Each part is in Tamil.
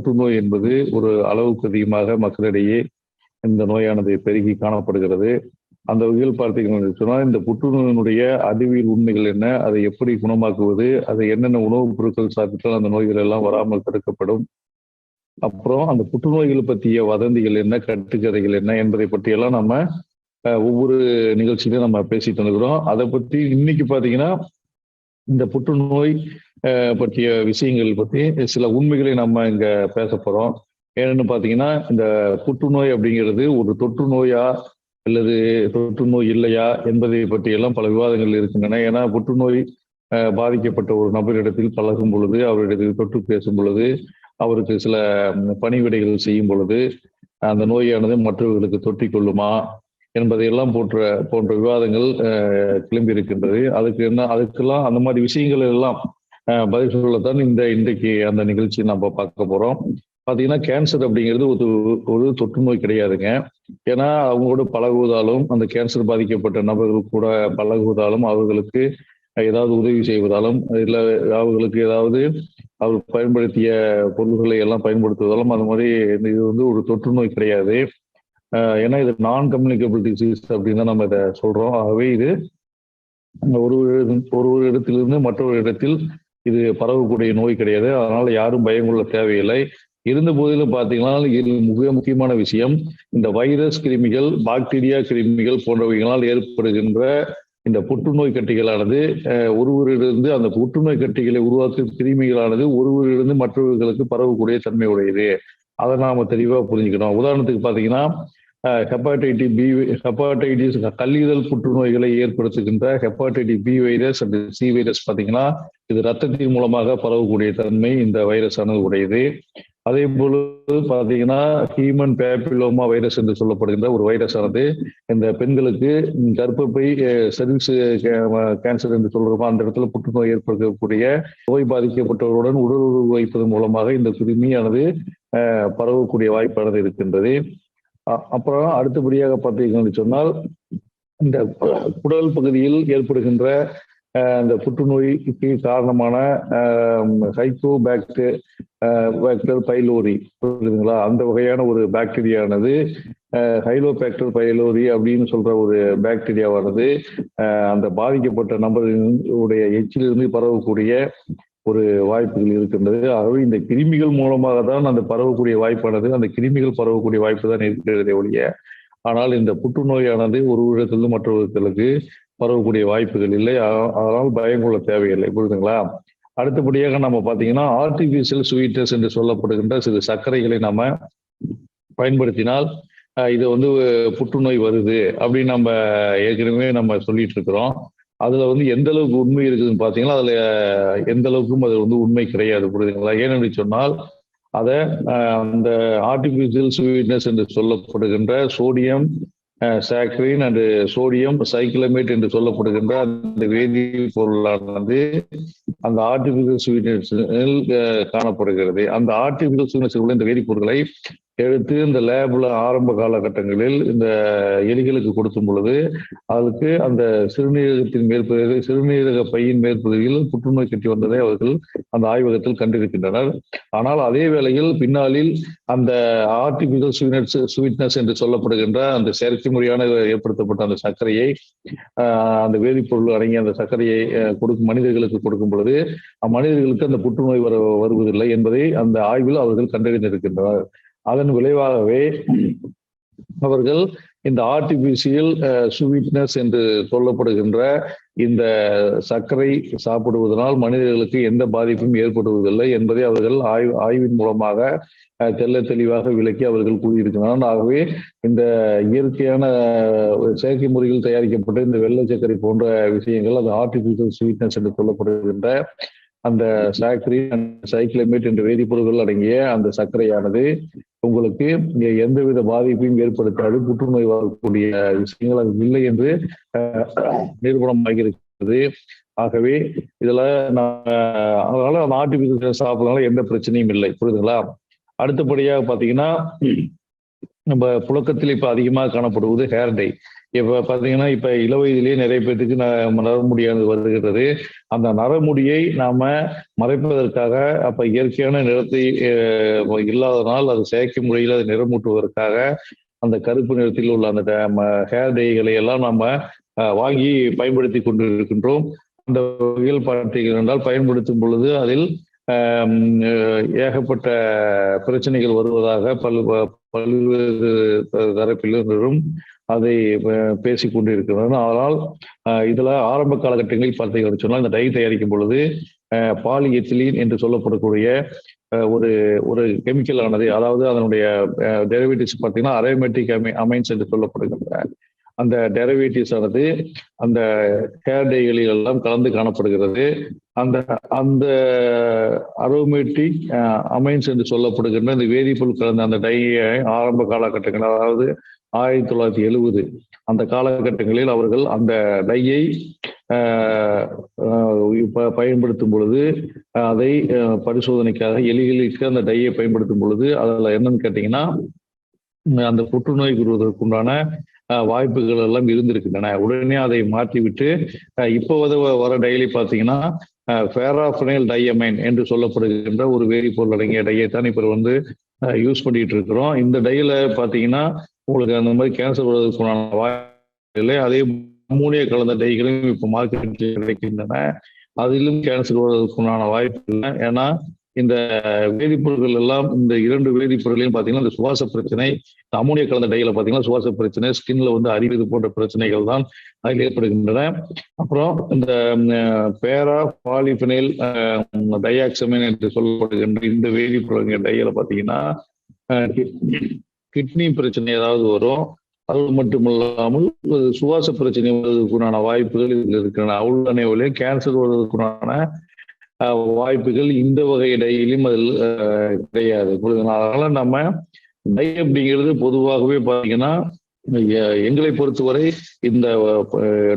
புற்றுநோய் என்பது ஒரு அளவுக்கு அதிகமாக மக்களிடையே இந்த நோயானது பெருகி காணப்படுகிறது. அந்த வகையில் பார்த்தீங்கன்னு சொன்னால், இந்த புற்றுநோயினுடைய அறிவியல் உண்மைகள் என்ன? அதை எப்படி குணமாக்குவது? அதை என்னென்ன உணவுப் பொருட்கள் சாப்பிட்டால் அந்த நோய்கள் எல்லாம் வராமல் தடுக்கப்படும்? அப்புறம் அந்த புற்றுநோய்கள் பற்றிய வதந்திகள் என்ன? கட்டுக்கதைகள் என்ன? என்பதை பற்றியெல்லாம் நம்ம ஒவ்வொரு நிகழ்ச்சியிலும் நம்ம பேசிட்டு வந்துக்கிறோம். அதை பற்றி இன்னைக்கு பார்த்தீங்கன்னா, இந்த புற்றுநோய் பற்றிய விஷயங்கள் பற்றி சில உண்மைகளை நம்ம இங்க பேச போறோம். ஏன்னு பார்த்தீங்கன்னா, இந்த புற்றுநோய் அப்படிங்கிறது ஒரு தொற்று நோயா அல்லது தொற்று நோய் இல்லையா என்பதை பற்றியெல்லாம் பல விவாதங்கள் இருக்கின்றன. ஏன்னா புற்றுநோய் பாதிக்கப்பட்ட ஒரு நபரிடத்தில் பழகும் பொழுது, அவரிடத்தில் தொற்று பேசும் பொழுது, அவருக்கு சில பணிவிடைகள் செய்யும் பொழுது அந்த நோயானது மற்றவர்களுக்கு தொற்றிக் கொள்ளுமா என்பதையெல்லாம் போன்ற விவாதங்கள் கிளம்பி இருக்கின்றது. அதுக்கெல்லாம் அந்த மாதிரி விஷயங்கள் எல்லாம் பதில் சொல்லத்தான் இன்றைக்கு அந்த நிகழ்ச்சியை நம்ம பார்க்க போறோம். பார்த்தீங்கன்னா, கேன்சர் அப்படிங்கிறது ஒரு தொற்று நோய் கிடையாதுங்க. ஏன்னா அவங்களோட பழகுவதாலும், அந்த கேன்சர் பாதிக்கப்பட்ட நபர்கள் கூட பழகுவதாலும், அவர்களுக்கு ஏதாவது உதவி செய்வதாலும், இல்லை அவர்களுக்கு ஏதாவது அவர் பயன்படுத்திய பொருள்களை எல்லாம் பயன்படுத்துவதாலும் அந்த மாதிரி இது ஒரு தொற்று நோய் கிடையாது. ஏன்னா இது நான் கம்யூனிகபிள் டிசீஸ் அப்படின்னு தான் நம்ம இதை சொல்றோம். ஆகவே இது ஒரு இடத்திலிருந்து மற்றொரு இடத்தில் இது பரவக்கூடிய நோய் கிடையாது. அதனால யாரும் பயம் கொள்ள தேவையில்லை. இருந்த போதிலும் பார்த்தீங்கன்னா, இது மிக முக்கியமான விஷயம், இந்த வைரஸ் கிருமிகள், பாக்டீரியா கிருமிகள் போன்றவைகளால் ஏற்படுகின்ற இந்த புற்றுநோய் கட்டிகளானது ஒருவரிலிருந்து அந்த புற்றுநோய் கட்டிகளை உருவாக்கும் கிருமிகளானது ஒருவரிலிருந்து மற்றவர்களுக்கு பரவக்கூடிய தன்மை உடையது. அதை நாம தெளிவாக புரிஞ்சுக்கணும். உதாரணத்துக்கு பார்த்தீங்கன்னா, ஹெப்பாடைட்டிஸ் கல்லீரல் புற்றுநோய்களை ஏற்படுத்துகின்ற hepatitis B virus and C virus பார்த்தீங்கன்னா, இது ரத்தத்தின் மூலமாக பரவக்கூடிய தன்மை இந்த வைரஸ் ஆனது உடையது. அதே போல பார்த்தீங்கன்னா, ஹியூமன் பேப்பிலோமா வைரஸ் என்று சொல்லப்படுகின்ற ஒரு வைரஸ் ஆனது இந்த பெண்களுக்கு கர்ப்பப்பை சர்வீஸ் கேன்சர் என்று சொல்றோமோ அந்த இடத்துல புற்றுநோய் ஏற்படுத்தக்கூடிய நோய் பாதிக்கப்பட்டவருடன் உடலுறவு வைப்பதன் மூலமாக இந்த கிருமியானது பரவக்கூடிய வாய்ப்பானது இருக்கின்றது. அப்புறம் அடுத்தபடியாக பார்த்தீங்கன்னு சொன்னால், இந்த குடல் பகுதியில் ஏற்படுகின்ற இந்த புற்றுநோய்க்கு காரணமான ஹைலோபாக்டர் பைலோரி புரியுதுங்களா, அந்த வகையான ஒரு பாக்டீரியானது ஹைலோபாக்டர் பைலோரி அப்படின்னு சொல்ற ஒரு பாக்டீரியாவானது அந்த பாதிக்கப்பட்ட நபர்களுடைய எச்சிலிருந்து பரவக்கூடிய ஒரு வாய்ப்புகள் இருக்கின்றது. ஆகவே இந்த கிருமிகள் மூலமாக தான் அந்த பரவக்கூடிய வாய்ப்பானது, அந்த கிருமிகள் பரவக்கூடிய வாய்ப்பு தான் இருக்கிறதே ஒழிய, ஆனால் இந்த புற்றுநோயானது ஒரு இடத்திலிருந்து மற்றவர்களுக்கு பரவக்கூடிய வாய்ப்புகள் இல்லை. அதனால் பயம் கொள்ள தேவையில்லை. புரியுதுங்களா? அடுத்தபடியாக நம்ம பார்த்தீங்கன்னா, ஆர்டிபிஷியல் ஸ்வீட்னஸ் என்று சொல்லப்படுகின்ற சில சர்க்கரைகளை நம்ம பயன்படுத்தினால் இது புற்றுநோய் வருது அப்படின்னு நம்ம ஏற்கனவே நம்ம சொல்லிட்டு இருக்கிறோம். அதுல எந்த அளவுக்கு உண்மை இருக்குதுன்னு பாத்தீங்கன்னா, அதுல எந்த அளவுக்கும் அது உண்மை கிடையாது. புரியுதுங்களா? ஏன்னு சொன்னால், அதை அந்த ஆர்டிபிஷியல் ஸ்வீட்னஸ் என்று சொல்லப்படுகின்ற சோடியம் சாக்கரின் அண்ட் சோடியம் சைக்கிளமேட் என்று சொல்லப்படுகின்ற அந்த வேதிப்பொருளானது அந்த ஆர்டிபிஷியல் ஸ்வீட்னஸ் காணப்படுகிறது. அந்த ஆர்டிபிஷியல் ஸ்வீட்னஸ் உள்ள இந்த வேதிப்பொருட்களை எடுத்து இந்த லேப்ல ஆரம்ப காலகட்டங்களில் இந்த எலிகளுக்கு கொடுக்கும் பொழுது அதுக்கு அந்த சிறுநீரக பையின் மேற்பகுதியில் புற்றுநோய் கட்டி வந்ததை அவர்கள் அந்த ஆய்வகத்தில் கண்டிருக்கின்றனர். ஆனால் அதே வேளையில் பின்னாளில் அந்த ஆர்டிபிஷியல் ஸ்வீட்னஸ் என்று சொல்லப்படுகின்ற அந்த செயற்கை முறையான ஏற்படுத்தப்பட்ட அந்த சர்க்கரையை அந்த வேதிப்பொருள் அடங்கிய அந்த சர்க்கரையை மனிதர்களுக்கு கொடுக்கும் பொழுது மனிதர்களுக்கு அந்த புற்றுநோய் வருவதில்லை என்பதை அந்த ஆய்வில் அவர்கள் கண்டறிந்திருக்கின்றனர். அதன் விளைவாகவே அவர்கள் இந்த ஆர்டிபிஷியல் ஸ்வீட்னஸ் என்று சொல்லப்படுகின்ற இந்த சர்க்கரை சாப்பிடுவதனால் மனிதர்களுக்கு எந்த பாதிப்பும் ஏற்படுவதில்லை என்பதை அவர்கள் ஆய்வின் மூலமாக தெளிவாக விளக்கி அவர்கள் கூறியிருக்கிறார்கள். ஆகவே இந்த இயற்கையான செயற்கை முறையில் தயாரிக்கப்பட்ட இந்த வெள்ளை சர்க்கரை போன்ற விஷயங்கள் அது ஆர்டிபிஷியல் ஸ்வீட்னஸ் என்று சொல்லப்படுகின்ற அந்த சாக்கரின் சைக்கிளமேட் என்ற வேதிப்பொருட்கள் அடங்கிய அந்த சர்க்கரையானது உங்களுக்கு எந்தவித பாதிப்பையும் ஏற்படுத்தாது, புற்றுநோய் வரக்கூடிய விஷயங்கள் அது இல்லை என்று நிரூபணமாகியிருக்கிறது. ஆகவே இதுல அதனால ஆர்டிபிஷியல் சாப்பிடறதுனால எந்த பிரச்சனையும் இல்லை. புரியுதுங்களா? அடுத்தபடியாக பாத்தீங்கன்னா, நம்ம புழக்கத்தில் இப்ப அதிகமாக காணப்படுவது ஹேர் டை. இப்ப பாத்தீங்கன்னா இப்ப இள வயதிலேயே நிறைய பேருக்கு நரமுடியானது வருகிறது. அந்த நரமுடியை நாம மறைப்பதற்காக அப்ப இயற்கையான நிறத்தை இல்லாதனால் அது செயற்கை முறையில் அதை நிறமூட்டுவதற்காக அந்த கருப்பு நிறத்தில் உள்ள அந்த ஹேர் டைகளை எல்லாம் நம்ம வாங்கி பயன்படுத்தி கொண்டு இருக்கின்றோம். அந்த வகையில் பார்த்தீர்கள் என்றால் பயன்படுத்தும் பொழுது அதில் ஏகப்பட்ட பிரச்சனைகள் வருவதாக பல்வேறு தரப்பிலும் அதை பேசிக் கொண்டிருக்கிறார். ஆனால் இதுல ஆரம்ப காலகட்டங்களில் பார்த்தீங்கன்னு சொன்னால் இந்த டை தயாரிக்கும் பொழுது பாலிஎத்திலீன் என்று சொல்லப்படக்கூடிய ஒரு ஒரு கெமிக்கல் ஆனது, அதாவது அதனுடைய டெரிவேட்டிவ்ஸ் பார்த்தீங்கன்னா அரோமேட்டிக் அமைன்ஸ் என்று சொல்லப்படுகின்ற அந்த டெரிவேட்டிவ்ஸ் ஆனது அந்த ஹேர் டைகளில் எல்லாம் கலந்து காணப்படுகிறது. அந்த அந்த அரோமேட்டிக் அமைன்ஸ் என்று சொல்லப்படுகின்ற இந்த வேதிப்பொருள் கலந்த அந்த டையை ஆரம்ப காலகட்டங்கள், அதாவது 1970 அந்த காலகட்டங்களில் அவர்கள் அந்த டையை பயன்படுத்தும் பொழுது அதை பரிசோதனைக்காக எலிகளுக்கு அந்த டையை பயன்படுத்தும் பொழுது அதில் என்னன்னு கேட்டீங்கன்னா அந்த புற்றுநோய் கூறுவதற்குண்டான வாய்ப்புகள் எல்லாம் இருந்திருக்கின்றன. உடனே அதை மாற்றிவிட்டு இப்போ வர டைலி பார்த்தீங்கன்னா ஃபேராஃபனைல் டையமைன் என்று சொல்லப்படுகின்ற ஒரு வேதிப்பொருள் அடங்கிய டையை தான் இப்போ யூஸ் பண்ணிட்டு இருக்கிறோம். இந்த டையில பார்த்தீங்கன்னா உங்களுக்கு அந்த மாதிரி கேன்சர் வருவதற்குண்டான வாய்ப்பு இல்லை. அதே அம்மோனியா கலந்த டைகளும் இப்போ மார்க்கெட்டில் கிடைக்கின்றன. அதிலும் கேன்சர் வருவதற்குண்டான வாய்ப்பு இல்லை. ஏன்னா இந்த வேதிப்பொருட்கள் எல்லாம், இந்த 2 வேதிப்பொருட்களையும் பார்த்தீங்கன்னா இந்த சுவாச பிரச்சனை, அம்மோனியா கலந்த டையில பார்த்தீங்கன்னா சுவாச பிரச்சனை, ஸ்கின்ல அரிவது போன்ற பிரச்சனைகள் தான் அதில் ஏற்படுகின்றன. அப்புறம் இந்த பேரா பாலிஃபெனைல் டையாக்சமைன் என்று சொல்லப்படுகின்ற இந்த வேதிப்பொருட்கள் டையில பார்த்தீங்கன்னா கிட்னி பிரச்சனை ஏதாவது வரும். அது மட்டுமல்லாமல் சுவாச பிரச்சனை வருவதற்குண்டான வாய்ப்புகள் இதில் இருக்கின்றன. அவ்வளோ கேன்சர் வருவதற்குண்டான வாய்ப்புகள் இந்த வகை டையிலும் அதில் கிடையாது. அதனால நம்ம டை அப்படிங்கிறது பொதுவாகவே பார்த்தீங்கன்னா எங்களை பொறுத்தவரை இந்த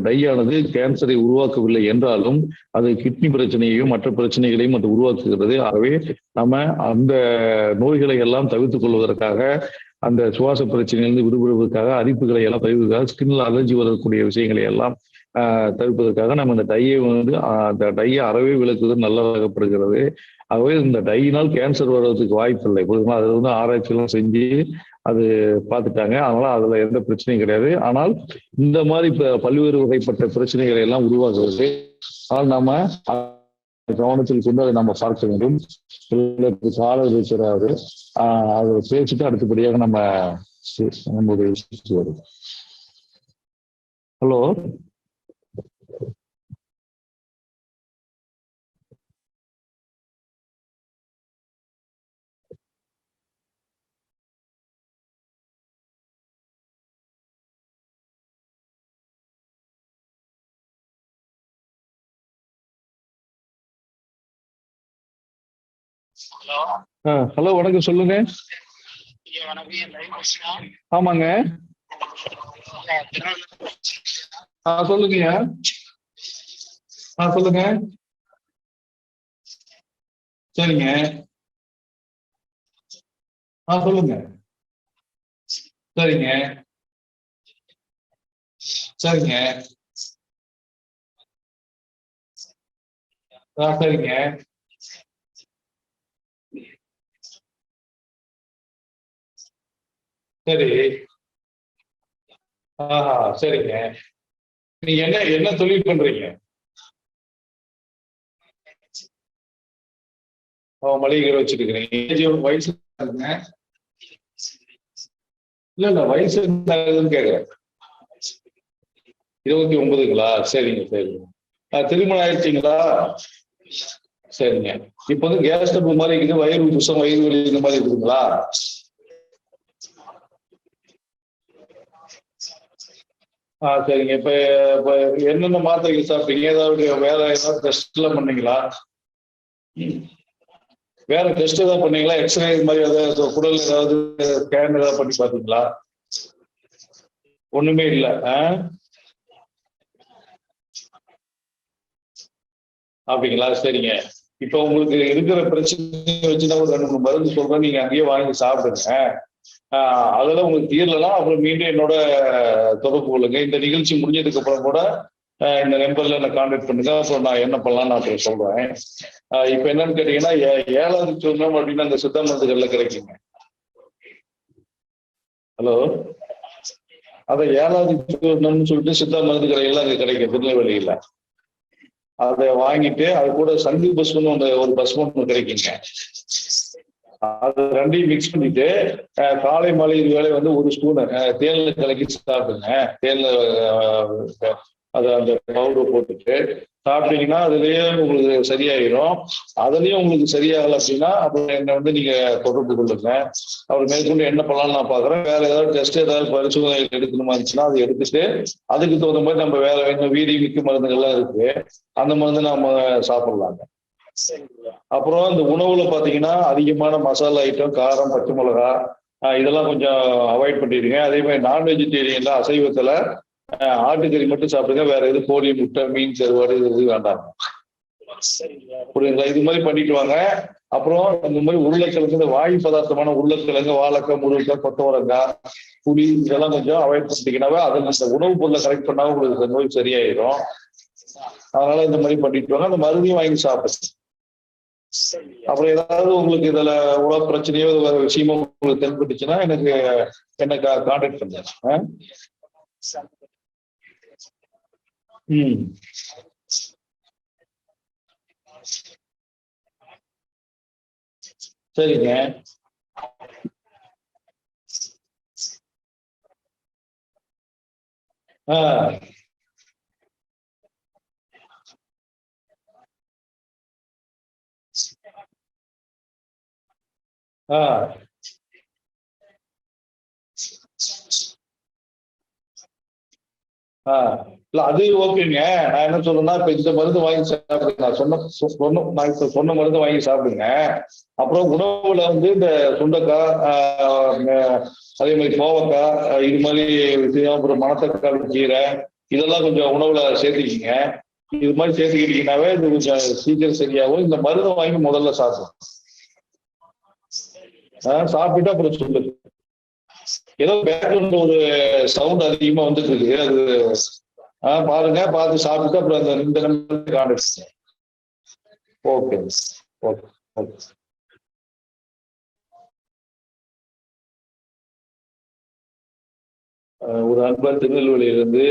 டையானது கேன்சரை உருவாக்கவில்லை என்றாலும் அது கிட்னி பிரச்சனையையும் மற்ற பிரச்சனைகளையும் அது உருவாக்குகிறது. ஆகவே நம்ம அந்த நோய்களை எல்லாம் தவிர்த்துக் கொள்வதற்காக, அந்த சுவாச பிரச்சனையிலிருந்து விடுபடுவதற்காக, அரிப்புகளை எல்லாம் தவிர்ப்பதற்காக, ஸ்கின்ல அலர்ஜி வரக்கூடிய விஷயங்களை எல்லாம் தவிர்ப்பதற்காக நம்ம இந்த டையை அந்த டையை அறவே விளக்குவது நல்லதாகப்படுகிறது. ஆகவே இந்த டையினால் கேன்சர் வர்றதுக்கு வாய்ப்பு இல்லை. அது ஆராய்ச்சியெல்லாம் செஞ்சு அது பார்த்துட்டாங்க. அதனால அதுல எந்த பிரச்சனையும் கிடையாது. ஆனால் இந்த மாதிரி பல்வேறு வகைப்பட்ட பிரச்சனைகளை எல்லாம் உருவாக்குவது, ஆனால் நம்ம கவனத்தில் கொண்டு அதை நம்ம பார்க்க வேண்டும். கால இருக்கிறாரு அதை பேசிட்டு அடுத்தபடியாக நம்முடைய வரும். ஹலோ, ஹலோ, வணக்கம், சொல்லுங்க. ஆமாங்க, சொல்லுங்க. சொல்லுங்க. சரிங்க. சொல்லுங்க. சரிங்க. சரிங்க. சரிங்க. சரி. சரிங்க. நீங்க என்ன தொழில் பண்றீங்க? மளிகை கடை வச்சிருக்கிறீங்க. வயசு இல்ல வயசு கேக்குறேன். 29ங்களா? சரிங்க சரிங்க. திருமணம் ஆயிடுச்சிங்களா? சரிங்க. இப்ப கேஸ் ஸ்டவ் மாதிரி இருக்குது, வயிறு புஷம், வயிறு வலி இந்த மாதிரி இருக்குதுங்களா? சரிங்க. இப்ப என்னென்ன மாத்திரைகள் சாப்பிட்டீங்க? ஏதாவது வேற ஏதாவது டெஸ்ட் எல்லாம் பண்ணீங்களா? வேற டெஸ்ட் ஏதாவது பண்ணீங்களா? எக்ஸ்ரே மாதிரி ஏதாவது குடல் ஏதாவது ஸ்கேன் ஏதாவது பண்ணி பாத்தீங்களா? ஒண்ணுமே இல்ல. அப்படிங்களா? சரிங்க. இப்ப உங்களுக்கு இருக்கிற பிரச்சனை வச்சுதான் ஒரு 2-3 மருந்து சொல்றேன், நீங்க அங்கேயே வாங்கி சாப்பிடுங்க. அதெல்லாம் உங்களுக்கு தீரலாம். அப்புறம் மீண்டும் என்னோட தொடர்பு கொள்ளுங்க. இந்த நிகழ்ச்சி முடிஞ்சதுக்கு அப்புறம் கூட இந்த நம்பர்ல என்ன கான்டாக்ட் பண்ணுங்க. அப்புறம் நான் என்ன பண்ணலாம்னு நான் அப்புறம் சொல்றேன். இப்ப என்னன்னு கேட்டீங்கன்னா, 7வது சூர்ணம் அப்படின்னு அந்த சித்த மருந்துகள்ல கிடைக்குங்க. ஹலோ, அத 7வது சூர்ணம்னு சொல்லிட்டு சித்த மருந்து கடைகள்லாம் அங்க கிடைக்கும் திருநெல்வேலியில. அதை வாங்கிட்டு அது கூட சங்கு பஸ்மன்னு ஒரு பஸ்மம் ஒன்று கிடைக்குங்க. அது ரெண்டையும் மிக்ஸ் பண்ணிட்டு காலை மாலை வேலை ஒரு ஸ்பூன் தேன்ல கலக்கி சாப்பிடுங்க. தேன்ல அதை அந்த பவுடர் போட்டுட்டு சாப்பிட்டீங்கன்னா அதுலயே உங்களுக்கு சரியாயிரும். அதுலயும் உங்களுக்கு சரியாகல அப்படின்னா அப்புறம் என்ன நீங்க தொடர்பு கொள்ளுங்க. அவர் மேற்கொண்டு என்ன பண்ணலாம்னு நான் பாக்குறேன். வேற ஏதாவது டெஸ்ட் ஏதாவது பரிசோதனை எடுக்கணுமா இருந்துச்சுன்னா அதை எடுத்துட்டு அதுக்கு தகுந்த மாதிரி நம்ம வேற வீடி மிக்க மருந்துகள்லாம் இருக்கு, அந்த மருந்து நம்ம சாப்பிடலாங்க. அப்புறம் இந்த உணவுல பாத்தீங்கன்னா அதிகமான மசாலா ஐட்டம், காரம், பச்சை மிளகா இதெல்லாம் கொஞ்சம் அவாய்ட் பண்ணிடுங்க. அதே மாதிரி நான் வெஜிடேரியன்ல அசைவத்துல ஆட்டுக்கறி மட்டும் சாப்பிடுங்க. வேற எது கோழி, முட்டை, மீன், கருவாடு இது வேண்டாம். புரியுங்களா? இது மாதிரி பண்ணிட்டு வாங்க. அப்புறம் இந்த மாதிரி உருளைக்கிழங்கு, இந்த வாயு பதார்த்தமான உருளைக்கிழங்கு, வாழைக்காய், முருங்கைக்காய், கொத்தவரங்காய், புளி இதெல்லாம் கொஞ்சம் அவாய்ட் பண்ணிட்டீங்கன்னாவே அதை அந்த உணவுப் பொருளை கரெக்ட் பண்ணாம உங்களுக்கு நோய் சரியாயிரும். அதனால இந்த மாதிரி பண்ணிட்டு வாங்க. அந்த மருந்தையும் வாங்கி சாப்பிடுங்க. அப்புறம் ஏதாவது உங்களுக்கு இதுல உணவு பிரச்சனையோ வேற விஷயமோ உங்களுக்கு தென்பட்டுச்சுன்னா என்ன கான்டாக்ட் பண்ணுங்க. சரிங்க. இல்ல அது ஓகேங்க. நான் என்ன சொல்றேன்னா இப்ப இந்த மருந்து வாங்கி சாப்பிடுங்க. நான் இப்ப சொன்ன மருந்து வாங்கி சாப்பிடுங்க. அப்புறம் உணவுல இந்த சுண்டைக்காய், அதே மாதிரி கோவக்காய், இது மாதிரி விஷயம், அப்புறம் மணத்தக்காளி கீரை இதெல்லாம் கொஞ்சம் உணவுல சேர்த்துக்கிங்க. இது மாதிரி சேர்த்துக்கிட்டீங்கன்னாவே இது கொஞ்சம் சீக்கிரம் சரியாகும். இந்த மருந்து வாங்கி முதல்ல சாப்பிடும். சாப்பிட்டு அப்புறம் சொல்லுங்க. ஏதோ பேக்ரவுண்ட் ஒரு சவுண்ட் அதிகமா வந்துட்டு இருக்கு, அது பாருங்க. பார்த்து சாப்பிட்டு அப்புறம் அந்த இந்த நம்பருக்கு கான்டாக்ட். Okay okay okay. ஒரு அன்பர் திருநெல்வேலியிலிருந்து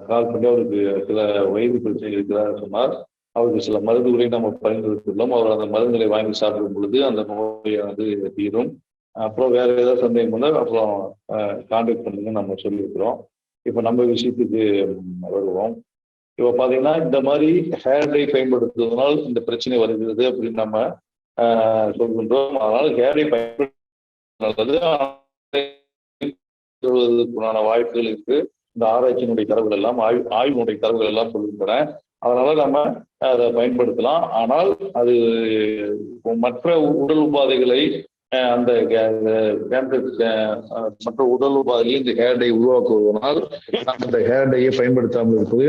கால் பண்ணி அவருக்கு சில வயது பிரச்சனை இருக்கிறார் சொன்னார். அவருக்கு சில மருந்துகளை நம்ம பரிந்துரைத்துள்ளோம். அவர் அந்த மருந்துகளை வாங்கி சாப்பிடும் பொழுது அந்த நோயானது தீரும். அப்புறம் வேற ஏதாவது சந்தேகம் பண்ணால் அப்புறம் கான்டாக்ட் பண்ணுங்க நம்ம சொல்லியிருக்கிறோம். இப்போ நம்ம விஷயத்துக்கு வருவோம். இப்போ பார்த்தீங்கன்னா இந்த மாதிரி ஹேர் டை பயன்படுத்துவதனால் இந்த பிரச்சனை வருகிறது அப்படின்னு நம்ம சொல்கின்றோம். அதனால ஹேர் டை பயன்படுத்துவதற்கான வாய்ப்புகள் இருக்கு. இந்த ஆராய்ச்சியினுடைய தரவுகள் எல்லாம் ஆய்வினுடைய தரவுகள் எல்லாம் சொல்கின்றன. அதனால நம்ம அதை பயன்படுத்தலாம். ஆனால் அது மற்ற உடல் உபாதைகளை அந்த மற்ற உடல் உபாதைகளை இந்த ஹேர் டை உருவாக்குவதனால் அந்த ஹேர் டையை பயன்படுத்தாமல் இருப்பது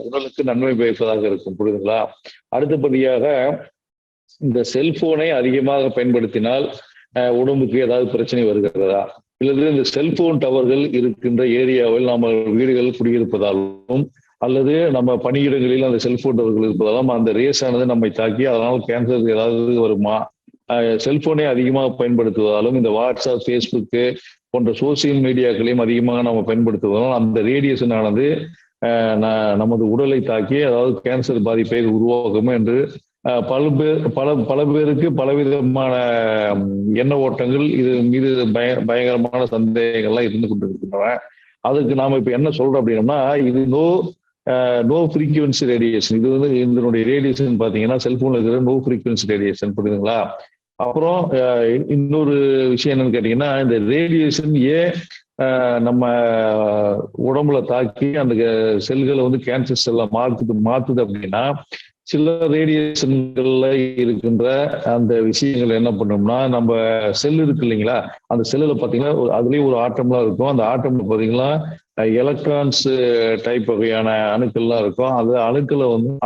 உடலுக்கு நன்மை பயப்பதாக இருக்கும். புரியுதுங்களா? அடுத்தபடியாக இந்த செல்போனை அதிகமாக பயன்படுத்தினால் உடம்புக்கு ஏதாவது பிரச்சனை வருகிறதா, இல்லது இந்த செல்போன் டவர்கள் இருக்கின்ற ஏரியாவில் நம்ம வீடுகள் குடியிருப்பதாலும் அல்லது நம்ம பணியிடங்களில் அந்த செல்போன் டவர்கள் இருப்பதாலும் அந்த ரேஸ் ஆனது நம்மை தாக்கி அதனால் கேன்சர் ஏதாவது வருமா? செல்போனை அதிகமாக பயன்படுத்துவதாலும் இந்த வாட்ஸ்அப், ஃபேஸ்புக்கு போன்ற சோசியல் மீடியாக்களையும் அதிகமாக நம்ம பயன்படுத்துவதாலும் அந்த ரேடியேஷன் ஆனது நமது உடலை தாக்கி அதாவது கேன்சர் பாதிப்பை உருவாகும் என்று பல பேருக்கு பலவிதமான எண்ண ஓட்டங்கள் இது மீது பயங்கரமான சந்தேகங்கள்லாம் இருந்து கொண்டிருக்கின்றன. அதுக்கு நாம இப்ப என்ன சொல்றோம் அப்படின்னா, இது நோ ஃப்ரீக்வன்சி ரேடியேஷன். இது இதனுடைய ரேடியேஷன் பாத்தீங்கன்னா செல்போன்ல இருக்கிற நோ ஃப்ரீக்வன்சி ரேடியேஷன். புரியுதுங்களா? அப்புறம் இன்னொரு விஷயம் என்னன்னு கேட்டீங்கன்னா, இந்த ரேடியேஷன் நம்ம உடம்புல தாக்கி அந்த செல்களை கேன்சர் செல்ல மாத்துது அப்படின்னா, சில ரேடியேஷன்கள்ல இருக்கின்ற அந்த விஷயங்கள் என்ன பண்ணோம்னா, நம்ம செல் இருக்கு இல்லைங்களா, அந்த செல்லுல பாத்தீங்கன்னா அதுலயும் ஒரு ஆட்டம்லாம் இருக்கும். அந்த ஆட்டம்ல பாத்தீங்கன்னா எலக்ட்ரான்ஸ் டைப் வகையான அணுக்கள்லாம் இருக்கும். அது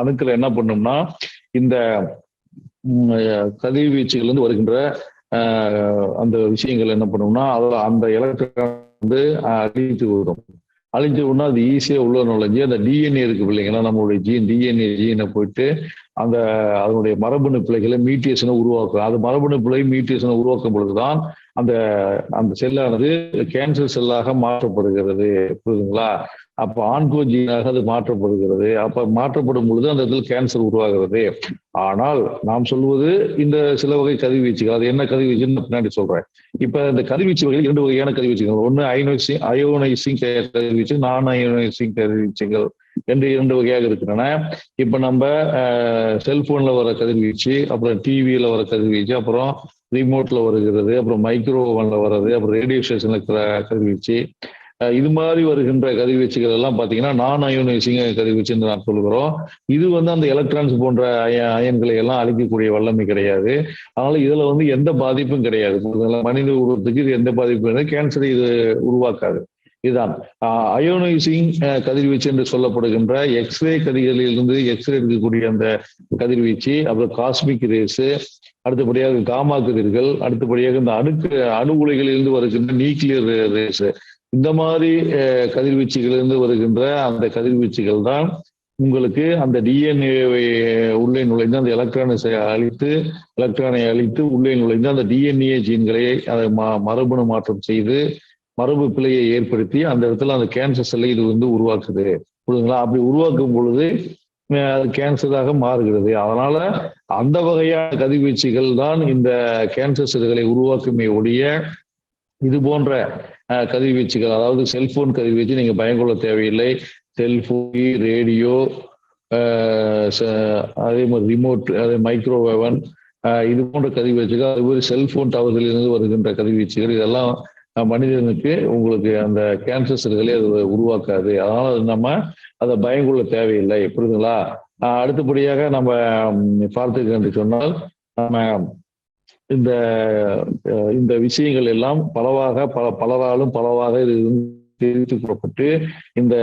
அணுக்களை என்ன பண்ணோம்னா இந்த கதிர்வீச்சுகள் வருகின்ற அந்த விஷயங்கள் என்ன பண்ணும்னா அதில் அந்த எலக்ட்ரான் வந்து அழித்து விடும். அழிஞ்சு விடனா அது ஈஸியாக உள்ள நுழைஞ்சு அந்த டிஎன்ஏ இருக்கு இல்லைங்களா, நம்மளுடைய ஜீனை போயிட்டு அந்த அதனுடைய மரபணு பிழைகளை மியூட்டேஷனை உருவாக்கும். அது மரபணு பிழை மியூட்டேஷனை உருவாக்கும் பொழுதுதான் அந்த அந்த செல்லானது கேன்சர் செல்லாக மாற்றப்படுகிறது. புரியுதுங்களா? அப்ப ஆன்கோஜீனாக அது மாற்றப்படுகிறது. அப்ப மாற்றப்படும் பொழுது அந்த இடத்துல கேன்சர் உருவாகிறது. ஆனால் நாம் சொல்வது இந்த சில வகை கதிர்வீச்சுகள், அது என்ன கதிர்வீச்சுன்னு பின்னாடி சொல்றேன். இப்ப இந்த கதிர்வீச்சு வகையில் 2 வகையான கதிர்வீச்சுகள், ஒன்று அயோனைசிங் கதிர்வீச்சு, நான் அயோனைசிங் கதிர்வீச்சுகள் என்று 2 வகையாக இருக்கின்றன. இப்ப நம்ம செல்போன்ல வர கதிர்வீச்சு, அப்புறம் டிவியில வர கதிர்வீச்சு, அப்புறம் ரிமோட்ல வருகிறது, அப்புறம் மைக்ரோவன்ல வர்றது, அப்புறம் ரேடியோ ஸ்டேஷன்ல இருக்கிற கதிர்வீச்சு, இது மாதிரி வருகின்ற கதிர்வீச்சுகள் எல்லாம் பாத்தீங்கன்னா நான் அயோனைசிங் கதிர்வீச்சுன்னு நான் சொல்லுகிறோம். இது வந்து அந்த எலக்ட்ரான்ஸ் போன்ற அயன்களை எல்லாம் அழிக்கக்கூடிய வல்லமை கிடையாது. அதனால இதுல வந்து எந்த பாதிப்பும் கிடையாது. மனித உருவத்துக்கு இது எந்த பாதிப்பும் கிடையாது. கேன்சரை இது உருவாக்காது. இதுதான் அயோனைசிங் கதிர்வீச்சு என்று சொல்லப்படுகின்ற எக்ஸ்ரே கதிர்களிலிருந்து எக்ஸ்ரே எடுக்கக்கூடிய அந்த கதிர்வீச்சு, அப்புறம் காஸ்மிக் ரேஸ், அடுத்தபடியாக காமா கதிர்கள், அடுத்தபடியாக இந்த அணு உலைகளிலிருந்து வருகின்ற நியூக்ளியர் ரேஸ், இந்த மாதிரி கதிர்வீச்சுகளிலிருந்து வருகின்ற அந்த கதிர்வீச்சுகள் தான் உங்களுக்கு அந்த டிஎன்ஏ உள்ளே நுழைந்து அந்த எலக்ட்ரானை அழித்து உள்ளே நுழைந்து அந்த டிஎன்ஏ ஜீன்களை அதை மரபணு மாற்றம் செய்து மரபு பிழையை ஏற்படுத்தி அந்த இடத்துல அந்த கேன்சர் செல்லை இது வந்து உருவாக்குது. புரியுதுங்களா? அப்படி உருவாக்கும் பொழுது அது கேன்சராக மாறுகிறது. அதனால அந்த வகையான கதிர்வீச்சுகள் தான் இந்த கேன்சர் செல்களை உருவாக்குமே ஒழிய இது போன்ற கதிர்வீச்சுகள், அதாவது செல்போன் கதிர்வீச்சு நீங்க பயங்கொள்ள தேவையில்லை. செல்போன், ரேடியோ, அதே மாதிரி ரிமோட், அதே மைக்ரோவேவன், இது போன்ற கதிர்வீச்சுகள், அதுபோல் செல்போன் டவர்களிலிருந்து வருகின்ற கதிர்வீச்சுகள், இதெல்லாம் மனிதனுக்கு உங்களுக்கு அந்த கேன்சர் செல்களை அது உருவாக்காது. அதனால நம்ம அதை பயங்கொள்ள தேவையில்லை. புரியுதுங்களா? அடுத்தபடியாக நம்ம பார்த்துக்க சொன்னால் நம்ம இந்த விஷயங்கள் எல்லாம் பலராலும் பலவாக தெரிவித்து கூறப்பட்டு இந்த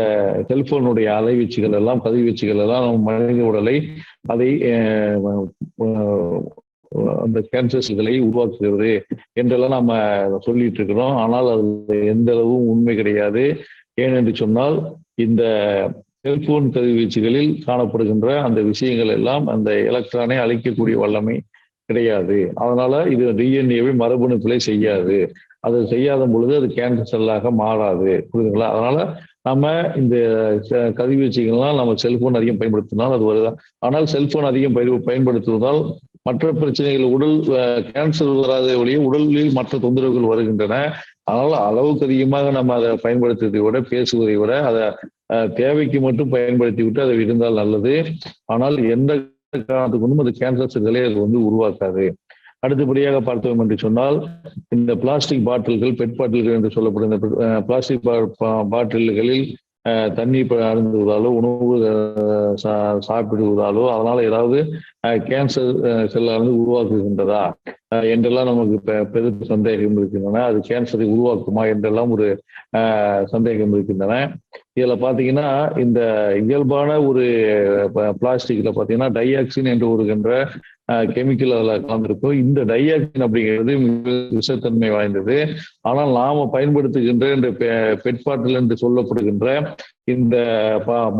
செல்போனுடைய அலைவீச்சுகள் எல்லாம் கதிர்வீச்சுகள் எல்லாம் நம்ம மனித உடலை அதை அந்த கேன்சர் செல்களை உருவாக்குகிறது என்றெல்லாம் நம்ம சொல்லிட்டு இருக்கிறோம். ஆனால் அது எந்த அளவும் உண்மை கிடையாது. ஏனென்று சொன்னால் இந்த செல்போன் கதிர்வீச்சுகளில் காணப்படுகின்ற அந்த விஷயங்கள் எல்லாம் அந்த எலக்ட்ரானை அழிக்கக்கூடிய வல்லமை கிடையாது. அதனால இது டிஎன்ஏவை மரபணு பிழை செய்யாது. அது செய்யாத பொழுது அது கேன்சர் செல்லாக மாறாது. புரியுதுங்களா? அதனால நம்ம இந்த கதிர்வீச்சுகள்லாம் நம்ம செல்போன் அதிகம் பயன்படுத்தினால் அது வருது. ஆனால் செல்போன் அதிகம் பயன்படுத்துவதால் மற்ற பிரச்சனைகள், உடல் கேன்சர் வராத வழியே உடலில் மற்ற தொந்தரவுகள் வருகின்றன. அதனால அளவுக்கு அதிகமாக நம்ம அதை பயன்படுத்துவதை விட, பேசுவதை விட, அதை தேவைக்கு மட்டும் பயன்படுத்தி விட்டு அதை இருந்தால் நல்லது. ஆனால் எந்த காரணத்துக்கு அது கேன்சர் செல்களை அது வந்து உருவாக்காது. அடுத்தபடியாக பார்த்தோம் என்று சொன்னால் இந்த பிளாஸ்டிக் பாட்டில்கள், பெட் பாட்டில்கள் என்று சொல்லப்படும் இந்த பிளாஸ்டிக் பாட்டில்களில் தண்ணீர் அருந்துவதாலோ, உணவு சாப்பிடுவதாலோ அதனால ஏதாவது கேன்சர் செல்லானது உருவாக்குகின்றதா என்றெல்லாம் நமக்கு பெரும் சந்தேகம் இருக்கின்றன. அது கேன்சரை உருவாக்குமா என்றெல்லாம் ஒரு சந்தேகம் இருக்கின்றன. இதுல பாத்தீங்கன்னா இந்த இயல்பான ஒரு பிளாஸ்டிக்ல பாத்தீங்கன்னா டையாக்சின் என்று வருகின்ற கெமிக்கல் அதில் கலந்திருக்கும். இந்த டையாக்சின் அப்படிங்கிறது விஷத்தன்மை வாய்ந்தது. ஆனால் நாம பயன்படுத்துகின்ற இந்த பெட் பாட்டில் என்று சொல்லப்படுகின்ற இந்த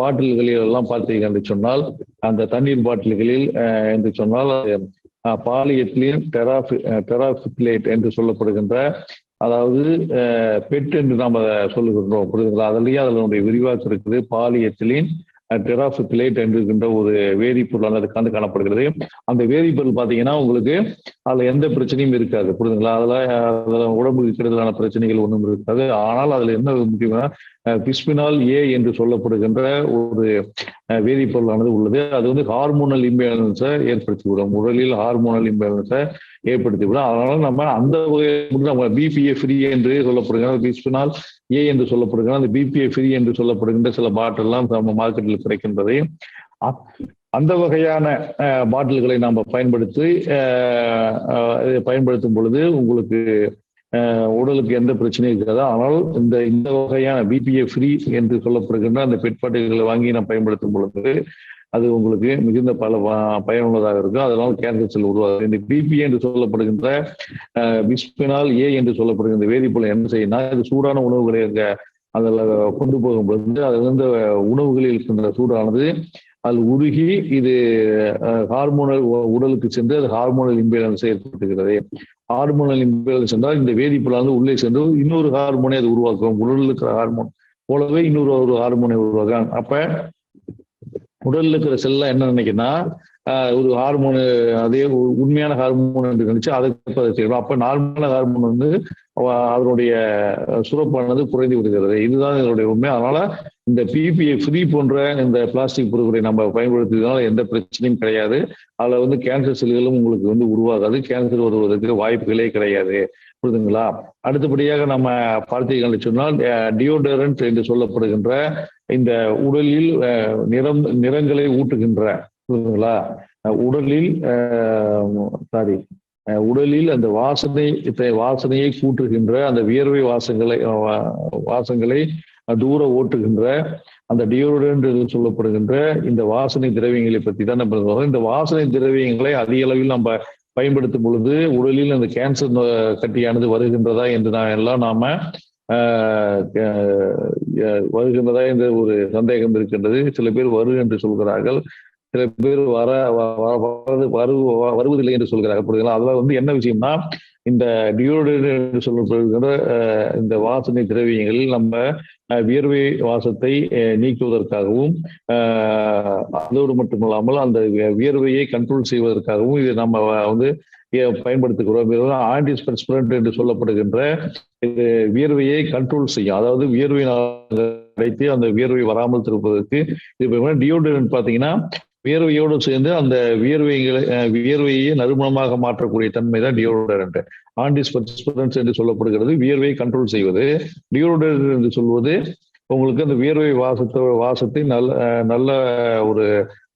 பாட்டில்களில் எல்லாம் பார்த்தீங்க என்று சொன்னால், அந்த தண்ணீர் பாட்டில்களில் என்று சொன்னால் பாலிஎத்திலீன் டெராஃபிக்லேட் என்று சொல்லப்படுகின்ற, அதாவது பெட் என்று நாம் அதை சொல்லுகின்றோம். புரியுதுங்களா? அதுலயும் அதனுடைய விரிவாக்கம் இருக்குது. பாலிஎத்திலீன் டெராஃபிக்லேட் என்கின்ற ஒரு வேதிப்பொருள் அது காணப்படுகிறது. அந்த வேதிப்பொருள் பார்த்தீங்கன்னா உங்களுக்கு அதுல எந்த பிரச்சனையும் இருக்காது. புரியுதுங்களா? அதுல உடம்புக்கு கெடுதலான பிரச்சனைகள் ஒன்றும் இருக்காது. ஆனால் அதுல என்ன முக்கியமான பிஸ்பினால் ஏ என்று சொல்லப்படுகின்ற ஒரு வேதிப்பொருளானது உள்ளது. அது வந்து ஹார்மோனல் இம்பேலன்ஸை ஏற்படுத்திவிடும். உடலில் ஹார்மோனல் இம்பேலன்ஸை ஏற்படுத்திவிடும். அதனால நம்ம அந்த நம்ம பிபிஏ ஃப்ரீ என்று சொல்லப்படுகிற பிஸ்பினால் ஏ என்று சொல்லப்படுகிற அந்த பிபிஏ ஃப்ரீ என்று சொல்லப்படுகின்ற சில பாட்டில் எல்லாம் நம்ம மார்க்கெட்டில் கிடைக்கின்றது. அந்த வகையான பாட்டில்களை நாம் பயன்படுத்தும் பொழுது உங்களுக்கு உடலுக்கு எந்த பிரச்சனையும் இருக்காது. ஆனால் இந்த வகையான பிபிஏ ஃப்ரீ என்று சொல்லப்படுகின்ற அந்த பெட் பாட்டில்களை வாங்கி நாம் பயன்படுத்தும் பொழுது அது உங்களுக்கு மிகுந்த பல பயனுள்ளதாக இருக்கும். அதனால கேன்சர் செல் உருவாகுது. இந்த பிபி என்று சொல்லப்படுகின்ற பிஸ்பினால் ஏ என்று சொல்லப்படுகின்ற வேதிப்பொருள் என்ன செய்யும்னா, இது சூடான உணவுகளை அதில் கொண்டு போகும்போது அதிலிருந்து உணவுகளில் இருக்கின்ற சூடானது அது உருகி இது ஹார்மோனல் உடலுக்கு சென்று அது ஹார்மோனல் இம்பேலன்ஸ் ஏற்படுத்துகிறது. ஹார்மோனல் இம்பேலன்ஸ் என்றால் இந்த வேதிப்பொருளானது உள்ளே சென்று இன்னொரு ஹார்மோனை அது உருவாக்கும். உடலில் இருக்கிற ஹார்மோன் போலவே இன்னொரு ஹார்மோனை உருவாக்கும். அப்ப உடல்ல இருக்கிற செல்லாம் என்ன நினைக்குன்னா, ஒரு ஹார்மோனு அதே உண்மையான ஹார்மோன் என்று நினைச்சு அதை செய்யணும். அப்ப நார்மலான ஹார்மோன் வந்து அதனுடைய சுரப்பானது குறைந்து விடுகிறது. இதுதான் இதனுடைய உண்மை. அதனால இந்த பிபிஐ ஃப்ரீ போன்ற இந்த பிளாஸ்டிக் பொருட்களை நம்ம பயன்படுத்துறதுனால எந்த பிரச்சனையும் கிடையாது. அதுல வந்து கேன்சர் செல்களும் உங்களுக்கு வந்து உருவாகாது. கேன்சர் வருவதற்கு வாய்ப்புகளே கிடையாது. புரியுதுங்களா? அடுத்தபடியாக நம்ம பார்த்தீங்கன்னு சொன்னால் டியோடரண்ட் என்று சொல்லப்படுகின்ற இந்த உடலில் நிறங்களை ஊட்டுகின்ற, புரியுதுங்களா, உடலில் உடலில் அந்த வாசனையை கூட்டுகின்ற அந்த வியர்வை வாசங்களை தூர ஓட்டுகின்ற அந்த டியோடரண்ட் என்று சொல்லப்படுகின்ற இந்த வாசனை திரவியங்களை பற்றி தான் நம்ம சொல்றோம். இந்த வாசனை திரவியங்களை அதிக அளவில் நம்ம பயன்படுத்தும் பொழுது உடலில் அந்த கேன்சர் கட்டியானது வருகின்றதா என்று நாம வருகின்றதா என்ற ஒரு சந்தேகம் இருக்கின்றது. சில பேர் வரும் என்று சொல்கிறார்கள், சில பேர் வருவதில்லை என்று சொல்கிறார்கள். புரியுதுங்களா? அதெல்லாம் வந்து என்ன விஷயம்னா, இந்த டியோடரண்ட் என்று சொல்லப்படுகின்ற இந்த வாசனை திரவியங்களில் நம்ம வியர்வை வாசத்தை நீக்குவதற்காகவும் அதோடு மட்டுமல்லாமல் அந்த வியர்வையை கண்ட்ரோல் செய்வதற்காகவும் இது நம்ம வந்து பயன்படுத்துகிறோம். ஆன்டிஸ்பெர்ஸ்பிரண்ட் என்று சொல்லப்படுகின்ற இது வியர்வையை கண்ட்ரோல் செய்யும். அதாவது வியர்வை அடைத்து அந்த வியர்வை வராமல் திருப்பதற்கு இது டியோடரண்ட் பார்த்தீங்கன்னா வியர்வையோடு சேர்ந்து அந்த வியர்வையை நறுமணமாக மாற்றக்கூடிய தன்மை தான் டியோடரண்ட். ஆன்டிஸ்பெர்ஸ்பிரன்ட்ஸ் என்று சொல்லப்படுகிறது வியர்வையை கண்ட்ரோல் செய்வது. டியோடரண்ட் என்று சொல்வது உங்களுக்கு அந்த வியர்வை வாசத்தை நல்ல ஒரு